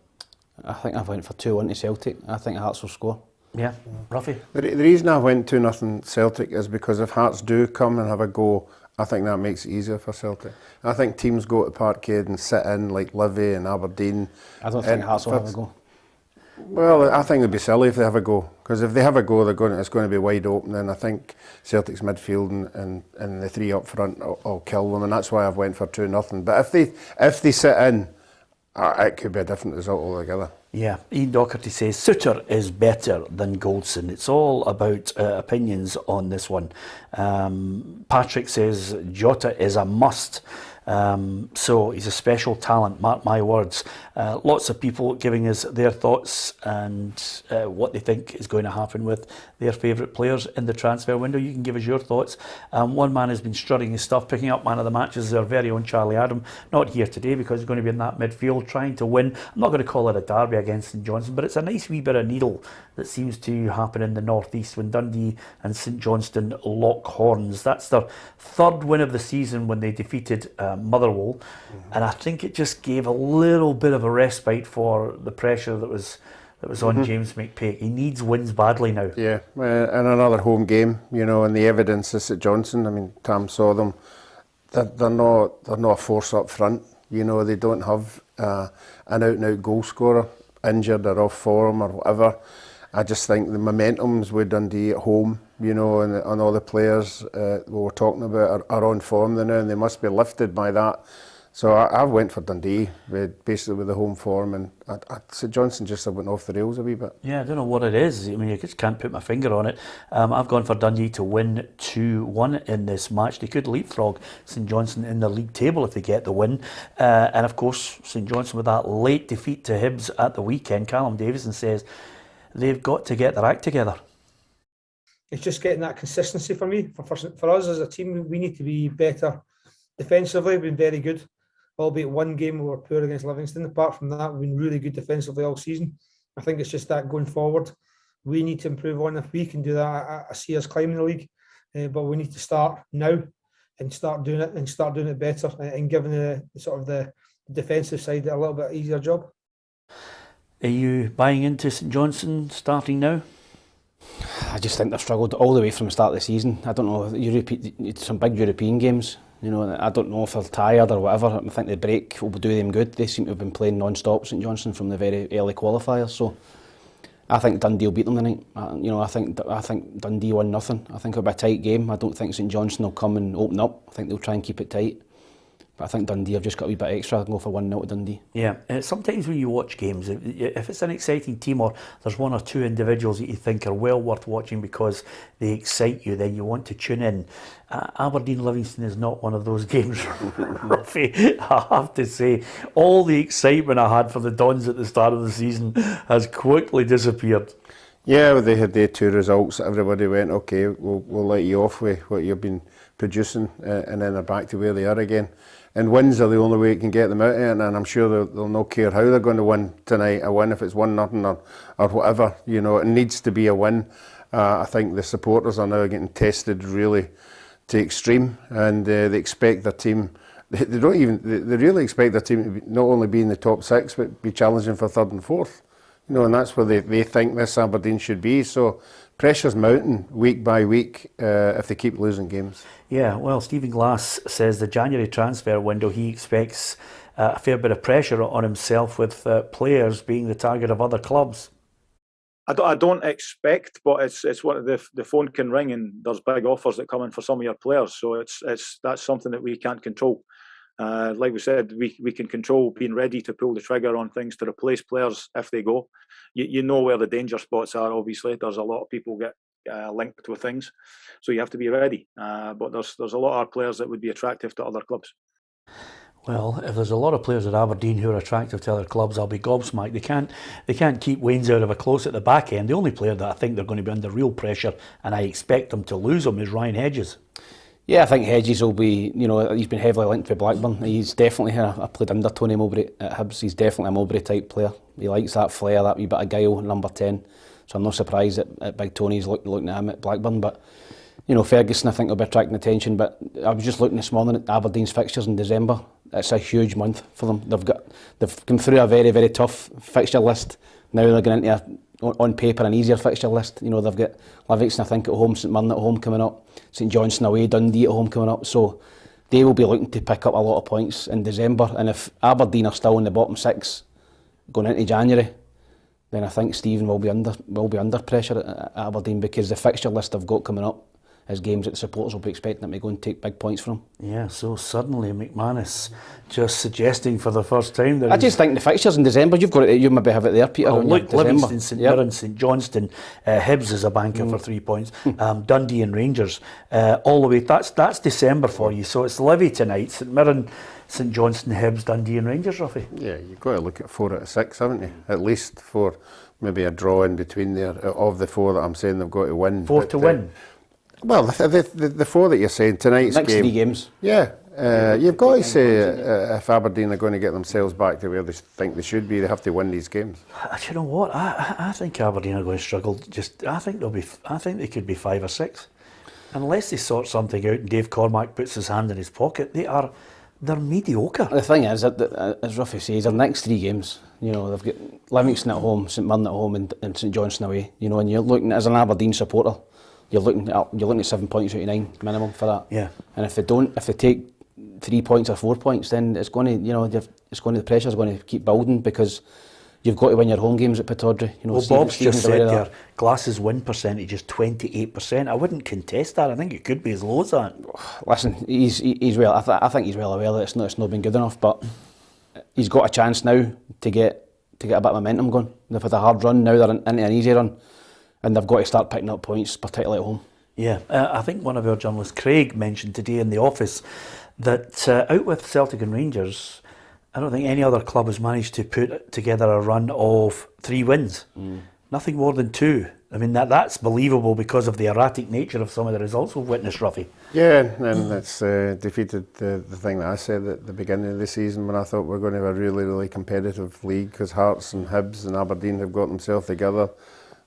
I think I've went for 2-1 to Celtic. I think Hearts will score. Yeah, Ruffy? The reason I went 2-0 Celtic is because if Hearts do come and have a go, I think that makes it easier for Celtic. I think teams go to Parkhead and sit in like Livy and Aberdeen. I don't think Hearts will have a go. Well, I think it'd be silly if they have a go, because if they have a go, it's going to be wide open, and I think Celtic's midfield and the three up front will kill them, and that's why I've went for 2-0. But if they sit in, it could be a different result altogether. Yeah, Ian Docherty says Suter is better than Goulson. It's all about opinions on this one. Patrick says Jota is a must. So he's a special talent, mark my words. Lots of people giving us their thoughts and what they think is going to happen with their favourite players in the transfer window. You can give us your thoughts. One man has been strutting his stuff, picking up man of the matches, our very own Charlie Adam. Not here today because he's going to be in that midfield trying to win. I'm not going to call it a derby against St Johnstone, but it's a nice wee bit of needle that seems to happen in the North East when Dundee and St Johnstone lock horns. That's their third win of the season when they defeated Motherwell, and I think it just gave a little bit of a respite for the pressure that was on James McPake. He needs wins badly now. Yeah, and another home game, you know, and the evidence is at Johnson. I mean, Tam saw them. They're not a force up front. You know, they don't have an out-and-out goal scorer, injured or off form or whatever. I just think the momentum's with Dundee at home, you know, and all the players we were talking about are on form now, and they must be lifted by that. So I went for Dundee, basically with the home form, and St Johnstone just went off the rails a wee bit. Yeah, I don't know what it is. I mean, I just can't put my finger on it. I've gone for Dundee to win 2-1 in this match. They could leapfrog St Johnstone in the league table if they get the win. And of course, St Johnstone with that late defeat to Hibs at the weekend. Callum Davison says they've got to get their act together. It's just getting that consistency for me. For us as a team, we need to be better defensively. We've been very good, albeit one game we were poor against Livingston. Apart from that, we've been really good defensively all season. I think it's just that going forward, we need to improve on. If we can do that, I see us climbing the league. But we need to start now and start doing it better and giving the defensive side a little bit easier job. Are you buying into St Johnstone starting now? I just think they've struggled all the way from the start of the season. I don't know, some big European games, you know, I don't know if they're tired or whatever. I think the break will do them good. They seem to have been playing non-stop, St Johnstone, from the very early qualifiers, so I think Dundee will beat them tonight. I think Dundee 1-0. I think it'll be a tight game. I don't think St Johnstone will come and open up. I think they'll try and keep it tight. But I think Dundee have just got a wee bit extra and go for 1-0 to Dundee. Yeah, sometimes when you watch games, if it's an exciting team or there's one or two individuals that you think are well worth watching because they excite you, then you want to tune in. Aberdeen-Livingston is not one of those games, Ruffy. I have to say, all the excitement I had for the Dons at the start of the season has quickly disappeared. Yeah, well, they had their 2 results. Everybody went, okay, we'll let you off with what you've been producing, and then they're back to where they are again. And wins are the only way you can get them out of it, and I'm sure they'll not care how they're going to win tonight. A win, if it's 1-0 or whatever, you know, it needs to be a win. I think the supporters are now getting tested really to extreme, and they expect their team. They really expect their team to be, not only be in the top 6, but be challenging for 3rd and 4th. You know, and that's where they think this Aberdeen should be. So pressure's mounting week by week if they keep losing games. Yeah, well, Stephen Glass says the January transfer window, he expects a fair bit of pressure on himself with players being the target of other clubs. I don't expect, but it's what the phone can ring and there's big offers that come in for some of your players. So that's something that we can't control. Like we said, we can control being ready to pull the trigger on things to replace players if they go. You know where the danger spots are, obviously. There's a lot of people get linked with things. So you have to be ready. But there's a lot of our players that would be attractive to other clubs. Well, if there's a lot of players at Aberdeen who are attractive to other clubs, I'll be gobsmacked. They can't keep Waynes out of a close at the back end. The only player that I think they're going to be under real pressure, and I expect them to lose him, is Ryan Hedges. Yeah, I think Hedges will be, you know, he's been heavily linked with Blackburn. He's definitely, I played under Tony Mowbray at Hibs, he's definitely a Mowbray type player. He likes that flair, that wee bit of guile, number 10. So I'm not surprised that Big Tony's looking at him at Blackburn. But, you know, Ferguson, I think, will be attracting attention. But I was just looking this morning at Aberdeen's fixtures in December. It's a huge month for them. They've come through a very, very tough fixture list. Now they're going into on paper an easier fixture list. You know, they've got Livingston, I think, at home, St Mirren at home coming up, St Johnstone away, Dundee at home coming up. So they will be looking to pick up a lot of points in December. And if Aberdeen are still in the bottom 6 going into January, then I think Stephen will be under pressure at Aberdeen, because the fixture list they've got coming up is games that the supporters will be expecting them to go and take big points from. Yeah, so suddenly McManus just suggesting for the first time that I just think the fixtures in December, you maybe have it there, Peter. Oh, look, Livingston, St Mirren, St Johnstone, Hibs is a banker for 3 points, Dundee and Rangers, all the way. That's December for you. So it's Livy tonight, St Mirren, St Johnstone, Hibs, Dundee and Rangers, Ruffy. Yeah, you've got to look at 4 out of 6, haven't you? At least 4, maybe a draw in between there. Of the 4 that I'm saying they've got to win. 4 to win? Well, the 4 that you're saying, tonight's next game. 3 games. Yeah, you've got to say if Aberdeen are going to get themselves back to where they think they should be, they have to win these games. Do you know what? I think Aberdeen are going to struggle. I think they could be 5 or 6, unless they sort something out and Dave Cormack puts his hand in his pocket. They're mediocre. The thing is, as Ruffy says, their next 3 games, you know, they've got Livingston at home, St Mirren at home, and St Johnstone away. You know, and you're looking, as an Aberdeen supporter, you're looking at 7 points out of 9 minimum for that. Yeah. And if they take 3 points or 4 points, then it's going to, you know, the pressure's going to keep building, because you've got to win your home games at Pittodrie. You know, well, Bob's just said there, Glass's win percentage is 28%. I wouldn't contest that. I think it could be as low as that. Listen, he's well. I think he's well aware that it's not been good enough, but he's got a chance now to get a bit of momentum going. They've had a hard run, now they're into an easy run, and they've got to start picking up points, particularly at home. Yeah, I think one of our journalists, Craig, mentioned today in the office that out with Celtic and Rangers, I don't think any other club has managed to put together a run of 3 wins. Nothing more than 2. I mean, that's believable because of the erratic nature of some of the results we've witnessed, Ruffy. Yeah, and that's defeated the thing that I said at the beginning of the season, when I thought we were going to have a really, really competitive league, because Hearts and Hibs and Aberdeen have got themselves together,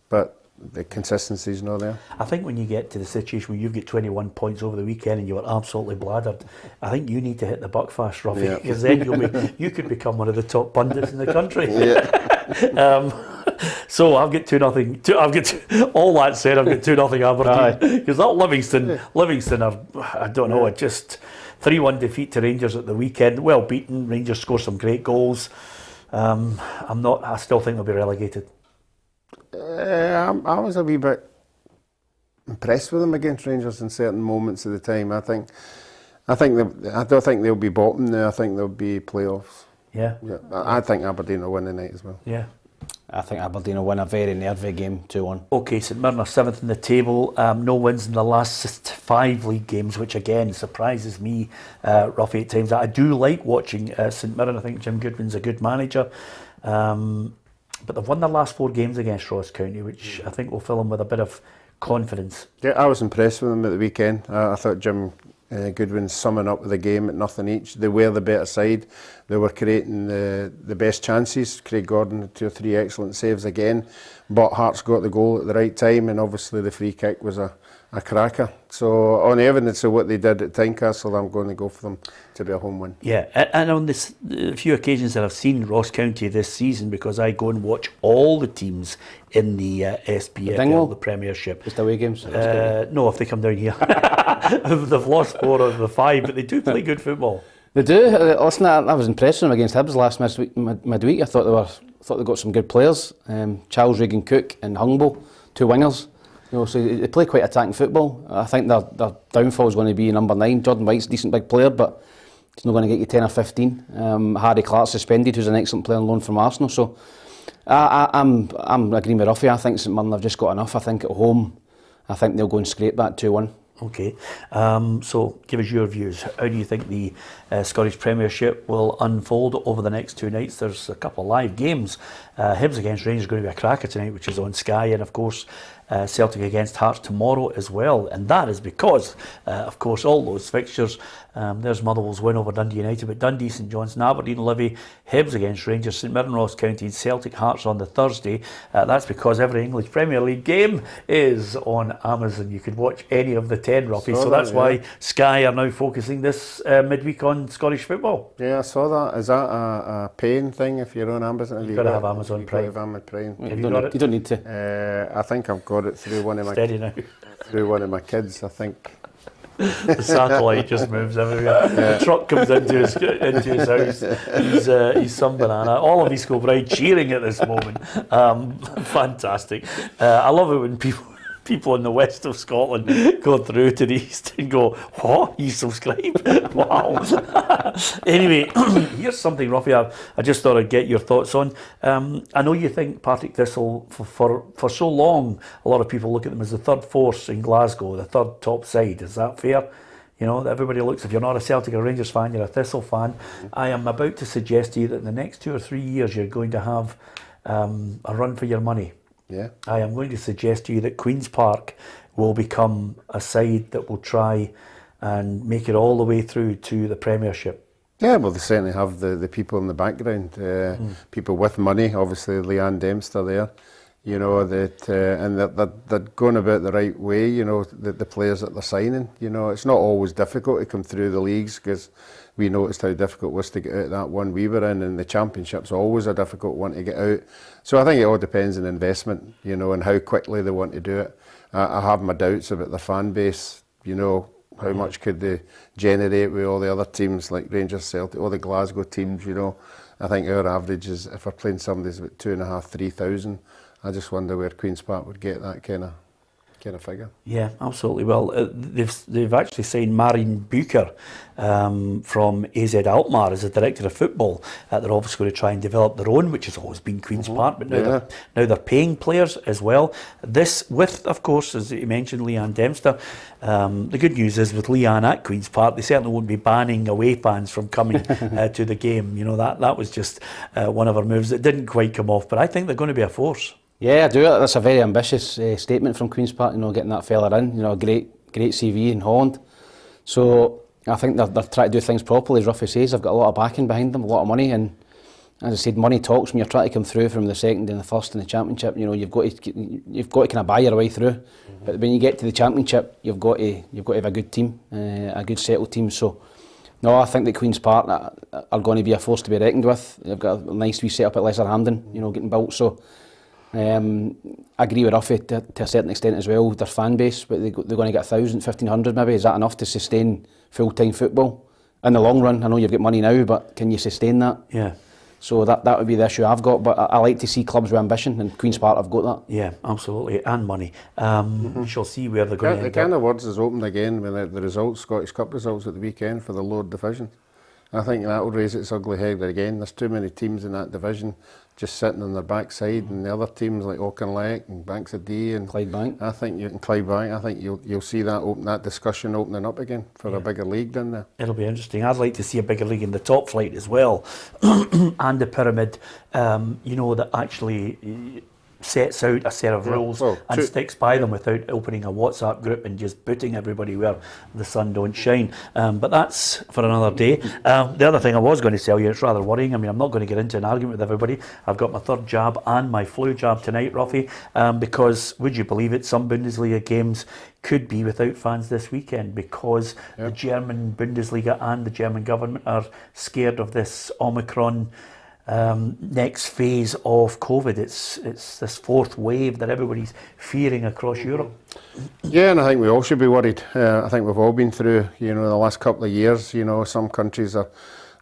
but the consistency's not there. I think when you get to the situation where you've got 21 points over the weekend and you were absolutely bladdered, I think you need to hit the buck fast, Ruffy, because then you could become one of the top pundits in the country. So I've got 2-0. All that said, I've got 2-0 Aberdeen, because that Livingston are, I don't know, just 3-1 defeat to Rangers at the weekend. Well beaten. Rangers score some great goals. I still think they'll be relegated. I was a wee bit impressed with them against Rangers in certain moments of the time. I think I don't think they'll be bottom now. I think they'll be playoffs. Yeah. I think Aberdeen will win the night as well. Yeah. I think Aberdeen will win a very nervy game, 2-1. Okay, St Mirren are 7th in the table. No wins in the last 5 league games, which again surprises me, Ruffy, at times. I do like watching St Mirren. I think Jim Goodwin's a good manager. But they've won their last 4 games against Ross County, which I think will fill them with a bit of confidence. Yeah, I was impressed with them at the weekend. I thought Jim Goodwin's summing up the game at nothing each. They were the better side. They were creating the best chances. Craig Gordon had 2 or 3 excellent saves again, but Hearts got the goal at the right time, and obviously the free kick was a cracker. So on the evidence of what they did at Tynecastle, I'm going to go for them to be a home win. Yeah, and on this few occasions that I've seen Ross County this season, because I go and watch all the teams in the SPFL, the Premiership. Just away games? No, if they come down here. They've lost 4 out of the 5, but they do play good football. They do. Listen, I was impressed with them against Hibs last midweek. I thought they got some good players. Charles Regan Cook and Hungbo, 2 wingers. You know, so they play quite attacking football. I think their downfall is going to be number 9. Jordan White's a decent big player, but he's not going to get you 10 or 15. Harry Clark suspended, who's an excellent player on loan from Arsenal. So I'm agreeing with Ruffy. I think St Mirren have just got enough. I think at home, I think they'll go and scrape that 2-1. Okay, so give us your views. How do you think the Scottish Premiership will unfold over the next 2 nights? There's a couple of live games. Hibs against Rangers is going to be a cracker tonight, which is on Sky, and of course Celtic against Hearts tomorrow as well. And that is because, of course, all those fixtures, there's Motherwell's win over Dundee United, but Dundee, St Johnstone, Aberdeen, Livy, Hibs against Rangers, St Mirren, Ross County, Celtic, Hearts on the Thursday. That's because every English Premier League game is on Amazon. You could watch any of the 10, Ruffy. So that's why Sky are now focusing this midweek on Scottish football. Yeah, I saw that. Is that a paying thing if you're on Amazon? You've got to have Amazon Prime. Have you got it? You don't need to. I think I've got it through one of my kids, I think. The satellite just moves everywhere. The truck comes into his house. He's some banana. All of East Kilbride cheering at this moment. Fantastic. I love it when people in the west of Scotland go through to the east and go, what? You subscribe? Wow. Anyway, here's something, Ruffy, I just thought I'd get your thoughts on. I know you think Partick Thistle, for so long, a lot of people look at them as the third force in Glasgow, the third top side. Is that fair? You know, everybody looks, if you're not a Celtic or Rangers fan, you're a Thistle fan. I am about to suggest to you that in the next 2 or 3 years, you're going to have a run for your money. Yeah. I am going to suggest to you that Queen's Park will become a side that will try and make it all the way through to the Premiership. Yeah, well, they certainly have the people in the background, people with money. Obviously, Leanne Dempster there, you know, that and they're going about the right way. You know, the players that they're signing. You know, it's not always difficult to come through the leagues because we noticed how difficult it was to get out that one we were in, and the Championship's always a difficult one to get out. So I think it all depends on investment, you know, and how quickly they want to do it. I have my doubts about their fan base, you know, how much could they generate with all the other teams like Rangers, Celtic, all the Glasgow teams, you know. I think our average is, if we're playing somebody's about 2,500, 3,000. I just wonder where Queen's Park would get that kind of figure. Yeah, absolutely. Well, they've actually signed Marin Bucher from AZ Alkmaar as the director of football. They're obviously going to try and develop their own, which has always been Queen's Park, but now they're paying players as well. This with, of course, as you mentioned, Leanne Dempster. The good news is with Leanne at Queen's Park, they certainly won't be banning away fans from coming to the game. You know, that was just one of our moves that didn't quite come off, but I think they're going to be a force. Yeah, I do. That's a very ambitious statement from Queen's Park, you know, getting that fella in, you know, great CV in Holland. So I think they're trying to do things properly, as Ruffy says. They've got a lot of backing behind them, a lot of money, and as I said, money talks when you're trying to come through from the second and the first in the Championship. You know, you've got to kind of buy your way through. But when you get to the Championship, you've got to have a good team, a good settled team. So no, I think that Queen's Park are going to be a force to be reckoned with. They've got a nice wee setup at Lesser Hampden, you know, getting built. So I agree with Ruffy to a certain extent as well, their fan base, but they're going to get 1,000, 1,500 maybe. Is that enough to sustain full-time football? In the long run, I know you've got money now, but can you sustain that? Yeah. So that would be the issue I've got. But I like to see clubs with ambition, and Queen's Park have got that. Yeah, absolutely, and money. We shall see where they're going to The end can up. of words is opened again with the results, Scottish Cup results at the weekend for the lower division. I think that will raise its ugly head again. There's too many teams in that division just sitting on their backside, and the other teams like Auchinleck and Banks of Dee and Clydebank. I think you'll see that discussion opening up again for a bigger league down there. It'll be interesting. I'd like to see a bigger league in the top flight as well, and the pyramid. That actually sets out a set of rules and sticks by them without opening a WhatsApp group and just booting everybody where the sun don't shine. But that's for another day. The other thing I was going to tell you, it's rather worrying. I mean, I'm not going to get into an argument with everybody. I've got my third jab and my flu jab tonight, Ruffy, because, would you believe it, some Bundesliga games could be without fans this weekend because the German Bundesliga and the German government are scared of this Omicron next phase of COVID. It's this fourth wave that everybody's fearing across Europe. Yeah, and I think we all should be worried. I think we've all been through, the last couple of years. Some countries are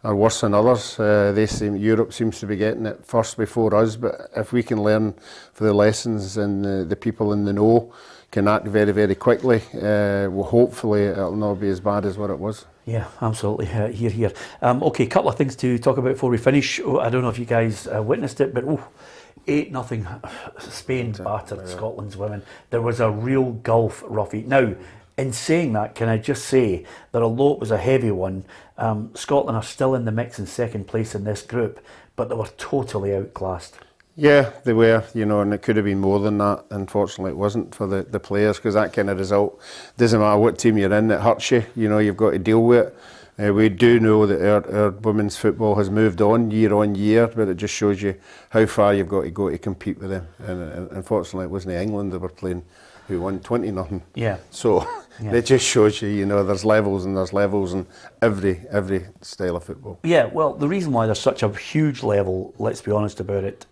worse than others. Europe seems to be getting it first before us. But if we can learn for the lessons and the people in the know can act very, very quickly, hopefully it'll not be as bad as what it was. Yeah, absolutely. Here. Okay, a couple of things to talk about before we finish. I don't know if you guys witnessed it, but 8-0 Spain battered Scotland's women. There was a real gulf, Ruffy. Now, in saying that, can I just say that although it was a heavy one, Scotland are still in the mix in second place in this group, but they were totally outclassed. Yeah, they were, and it could have been more than that. Unfortunately, it wasn't for the players, because that kind of result, doesn't matter what team you're in, it hurts you. You've got to deal with it. We do know that our women's football has moved on year, but it just shows you how far you've got to go to compete with them. And unfortunately, it wasn't England they were playing, who won 20-0. Yeah. So it just shows you, there's levels in every style of football. Yeah, well, the reason why there's such a huge level, let's be honest about it,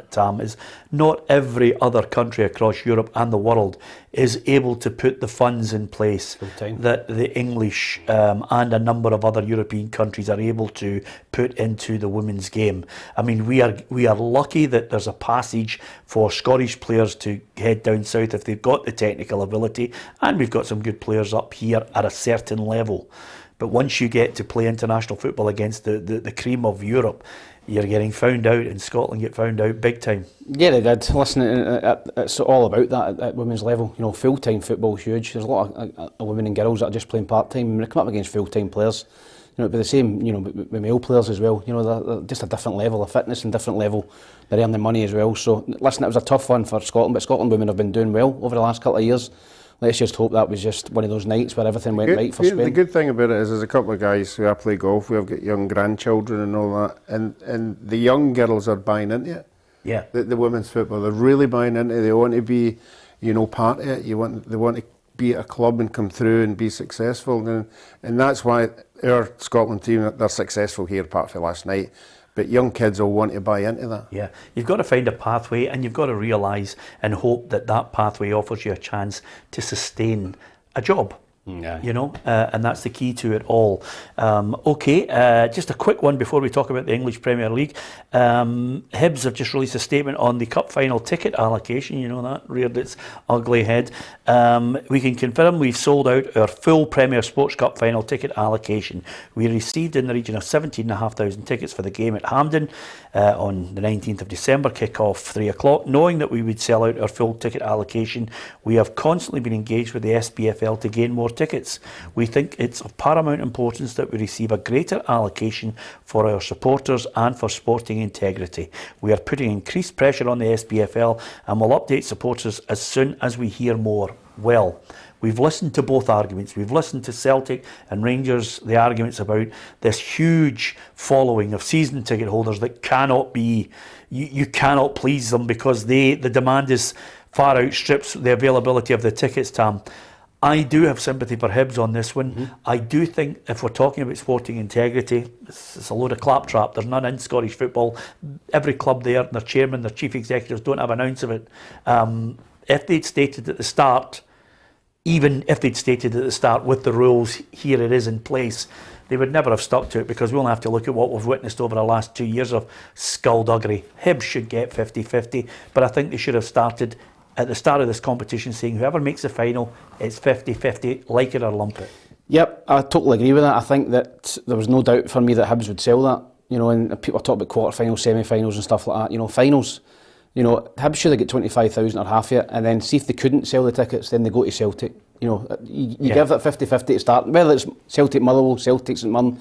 Tam, is not every other country across Europe and the world is able to put the funds in place that the English and a number of other European countries are able to put into the women's game. I mean, we are lucky that there's a passage for Scottish players to head down south if they've got the technical ability, and we've got some good players up here at a certain level. But once you get to play international football against the cream of Europe, you're getting found out, and Scotland get found out big time. Yeah, they did. Listen, it's all about that at women's level. Full-time football is huge. There's a lot of women and girls that are just playing part-time. When they come up against full-time players, it'd be the same, with male players as well. They're just a different level of fitness and different level. They're earning money as well. So, listen, it was a tough one for Scotland, but Scotland women have been doing well over the last couple of years. Let's just hope that was just one of those nights where everything went right for Spain. The good thing about it is there's a couple of guys who I play golf, we have got young grandchildren and all that, and the young girls are buying into it. Yeah. The women's football, they're really buying into it. They want to be, part of it. They want to be at a club and come through and be successful. And that's why our Scotland team, they're successful here apart from last night. But young kids will want to buy into that. Yeah, you've got to find a pathway, and you've got to realise and hope that pathway offers you a chance to sustain a job. Yeah. And that's the key to it all. Okay, just a quick one before we talk about the English Premier League. Hibs have just released a statement on the cup final ticket allocation. That reared its ugly head. We can confirm we've sold out our full Premier Sports Cup final ticket allocation. We received in the region of 17,500 tickets for the game at Hampden on the 19th of December, kick-off 3 o'clock. Knowing that we would sell out our full ticket allocation, we have constantly been engaged with the SPFL to gain more tickets. We think it's of paramount importance that we receive a greater allocation for our supporters and for sporting integrity. We are putting increased pressure on the SPFL and will update supporters as soon as we hear more. Well, we've listened to both arguments. We've listened to Celtic and Rangers, the arguments about this huge following of season ticket holders that cannot be, you cannot please them because the demand is far outstrips the availability of the tickets, Tam. I do have sympathy for Hibs on this one. Mm-hmm. I do think if we're talking about sporting integrity, it's a load of claptrap. There's none in Scottish football. Every club there, their chairman, their chief executives don't have an ounce of it. If they'd stated at the start, even if they'd stated at the start with the rules, here it is in place, they would never have stuck to it, because we only have to look at what we've witnessed over the last 2 years of skullduggery. Hibs should get 50-50, but I think they should have started at the start of this competition saying whoever makes the final, it's 50-50, like it or lump it. Yep, I totally agree with that. I think that there was no doubt for me that Hibs would sell that. You know, and people talk about quarter-finals, semi-finals and stuff like that. You know, finals, you know, Hibs should have got 25,000 or half it, and then see if they couldn't sell the tickets, then they go to Celtic. You know, you give it 50-50 to start, whether it's Celtic Motherwell, Celtic St Mirren,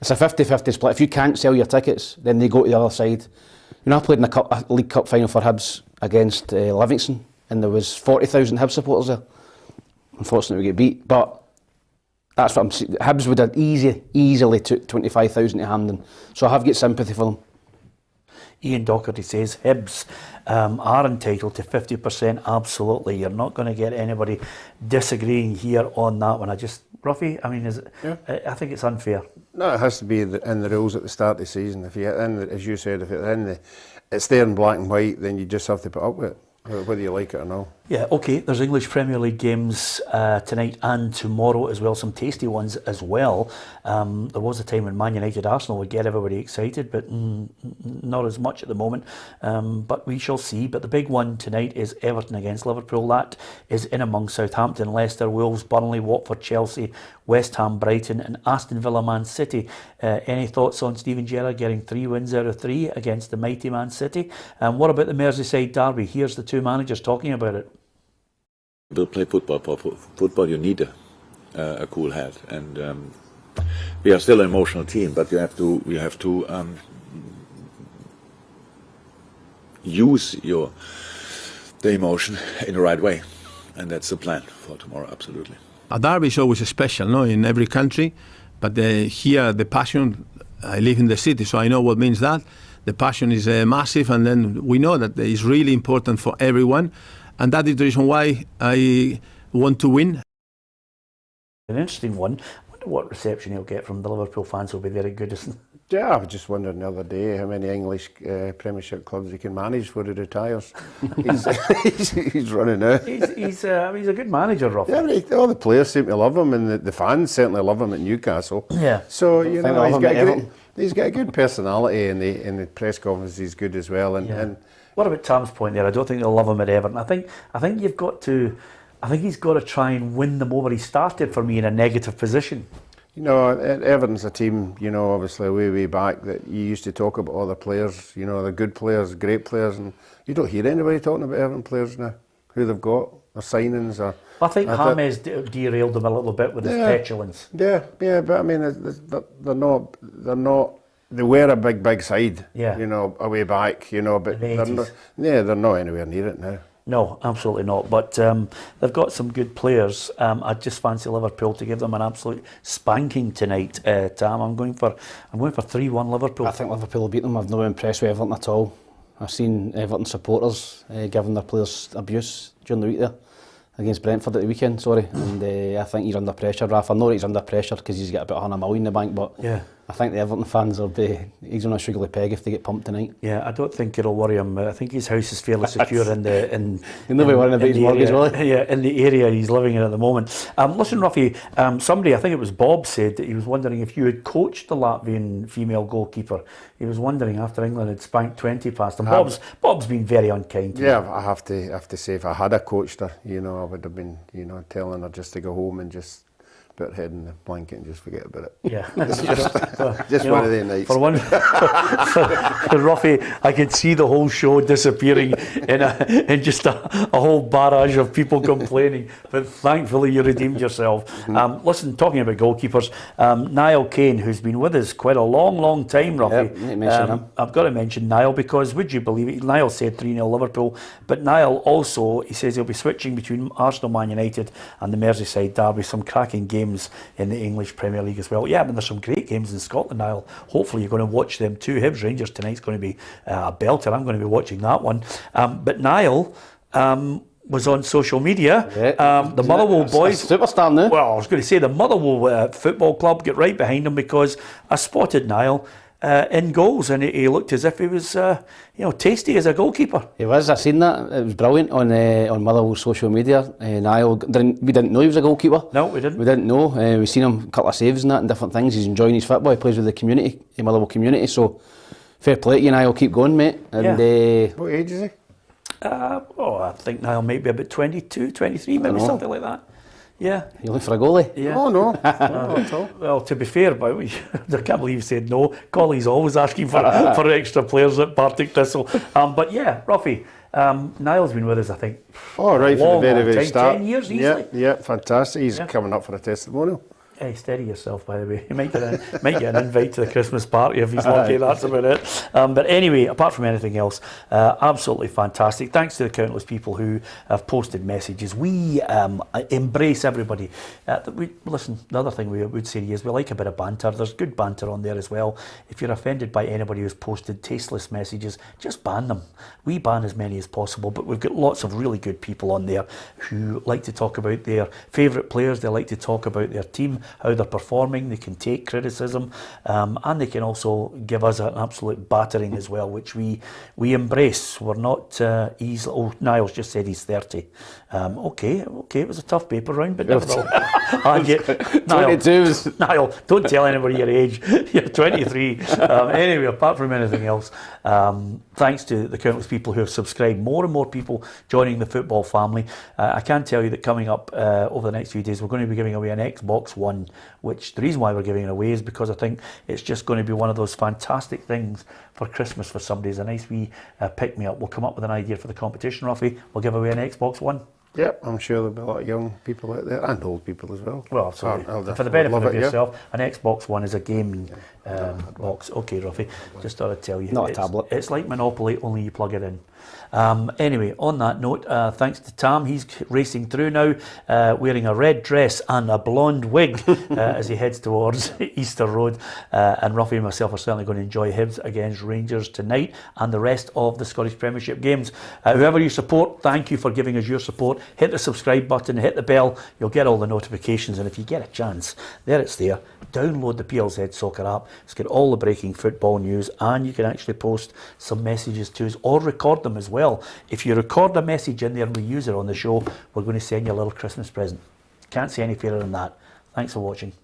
it's a 50-50 split. If you can't sell your tickets, then they go to the other side. You know, I played in a League Cup final for Hibs against Livingston, and there was 40,000 Hibs supporters there. Unfortunately, we get beat, but that's what I'm saying. Hibs would have easily took 25,000 to Hampden, so I have got sympathy for them. Ian Docherty says Hibs are entitled to 50%. Absolutely, you're not going to get anybody disagreeing here on that one. Ruffy, I mean, is it? Yeah. I think it's unfair. No, it has to be in the rules at the start of the season. If you as you said, if it's there in black and white, then you just have to put up with it, whether you like it or not. Yeah, okay, there's English Premier League games tonight and tomorrow as well, some tasty ones as well. There was a time when Man United Arsenal would get everybody excited, but not as much at the moment. But we shall see. But the big one tonight is Everton against Liverpool. That is in among Southampton, Leicester, Wolves, Burnley, Watford, Chelsea, West Ham, Brighton and Aston Villa, Man City. Any thoughts on Steven Gerrard getting 3 wins out of 3 against the mighty Man City? What about the Merseyside Derby? Here's the two managers talking about it. To play football, for football you need a cool head, and we are still an emotional team, but you have to use the emotion in the right way, and that's the plan for tomorrow. Absolutely. A derby is always special, no, in every country, but here the passion. I live in the city, so I know what means that. The passion is massive, and then we know that it's really important for everyone. And that is the reason why I want to win. An interesting one. I wonder what reception he'll get from the Liverpool fans. Will be very good, isn't it? Yeah, I was just wondering the other day how many English Premiership clubs he can manage before he retires. he's running out. He's a good manager, Ruff. Yeah, all the players seem to love him, and the fans certainly love him at Newcastle. Yeah. So you know he's got a good personality, in the press conference he's good as well. And what about Tom's point there? I don't think they'll love him at Everton. I think you've got to. I think he's got to try and win them over. He started for me in a negative position. You know, Everton's a team, you know, obviously way back that you used to talk about all the players, you know, the good players, great players, and you don't hear anybody talking about Everton players now, who they've got, their signings. I think James derailed them a little bit with his petulance. Yeah, but I mean, they're not. They were a big side, you know, a way back, you know, but they're not anywhere near it now. No, absolutely not. But they've got some good players. I just fancy Liverpool to give them an absolute spanking tonight. Tam, I'm going for 3-1 Liverpool. I think Liverpool will beat them. I've not been impressed with Everton at all. I've seen Everton supporters giving their players abuse during the week there against Brentford at the weekend. And I think he's under pressure. Raf, I know he's under pressure because he's got about 100 million in the bank, but yeah. I think the Everton fans will be. He's on a sugary peg if they get pumped tonight. Yeah, I don't think it'll worry him. I think his house is fairly secure in He'll not be worrying about his mortgage, will he? Yeah, in the area he's living in at the moment. Listen, Ruffy, somebody, I think it was Bob, said that he was wondering if you had coached the Latvian female goalkeeper. He was wondering after England had spanked 20 past him. Bob's been very unkind to him. I have to say, if I had coached her, you know, I would have been, you know, telling her just to go home and just put her head in the blanket and just forget about it. Yeah. just one of the nights. For Ruffy, I could see the whole show disappearing in just a whole barrage of people complaining. But thankfully you redeemed yourself. Listen, talking about goalkeepers, Niall Kane, who's been with us quite a long time, Ruffy. I've got to mention Niall because, would you believe it, Niall said 3-0 Liverpool, but Niall also, he says he'll be switching between Arsenal, Man United and the Merseyside Derby, some cracking games in the English Premier League as well. Yeah, I mean, there's some great games in Scotland, Niall. Hopefully you're going to watch them too. Hibs Rangers tonight's going to be a belter. I'm going to be watching that one. But Niall was on social media. The Motherwell boys, superstar now. Well, I was going to say the Motherwell Football Club get right behind him because I spotted Niall in goals, and he looked as if he was, tasty as a goalkeeper. He was. I seen that. It was brilliant on Motherwell's social media. Niall, we didn't know he was a goalkeeper. No, we didn't. We didn't know. We seen him a couple of saves and that and different things. He's enjoying his football. He plays with the community, the Motherwell community. So fair play to you, Niall. Keep going, mate. And what age is he? I think Niall might be about 22, 23, maybe something like that. Yeah. You looking for a goalie? Yeah. Oh, no. Not at all. Well, to be fair, but I can't believe you said no. Colley's always asking for extra players at Partick Thistle. But yeah, Ruffy, Niall's been with us, I think. Oh, right, from the very time, start. 10 years easily. Yeah, fantastic. He's coming up for a testimonial. Hey, steady yourself, by the way. You might get an invite to the Christmas party if he's lucky, that's about it. But anyway, apart from anything else, absolutely fantastic. Thanks to the countless people who have posted messages. We embrace everybody. Listen, the other thing we would say is we like a bit of banter. There's good banter on there as well. If you're offended by anybody who's posted tasteless messages, just ban them. We ban as many as possible, but we've got lots of really good people on there who like to talk about their favourite players. They like to talk about their team, how they're performing. They can take criticism, and they can also give us an absolute battering as well, which we embrace. We're not easy. Oh, Niall's just said he's 30. Okay, it was a tough paper round, but Niall, don't tell anybody your age. You're 23. Anyway, apart from anything else, thanks to the countless people who have subscribed. More and more people joining the football family. I can tell you that coming up over the next few days, we're going to be giving away an Xbox One, which the reason why we're giving it away is because I think it's just going to be one of those fantastic things for Christmas for somebody. It's a nice wee pick-me-up. We'll come up with an idea for the competition, Ruffy. We'll give away an Xbox One. Yep, I'm sure there'll be a lot of young people out there and old people as well. Well, absolutely. For the benefit of yourself, an Xbox One is a gaming box. Okay, Ruffy, just thought I'd tell you. Not a tablet. It's like Monopoly, only you plug it in. Anyway, on that note, thanks to Tam. He's racing through now, wearing a red dress and a blonde wig as he heads towards Easter Road. And Ruffy and myself are certainly going to enjoy Hibs against Rangers tonight and the rest of the Scottish Premiership games. Whoever you support, thank you for giving us your support. Hit the subscribe button, hit the bell. You'll get all the notifications. And if you get a chance, there it's there. Download the PLZ Soccer app. It's got all the breaking football news, and you can actually post some messages to us or record them as well. If you record a message in there and we use it on the show, we're going to send you a little Christmas present. Can't say any fairer than that. Thanks for watching.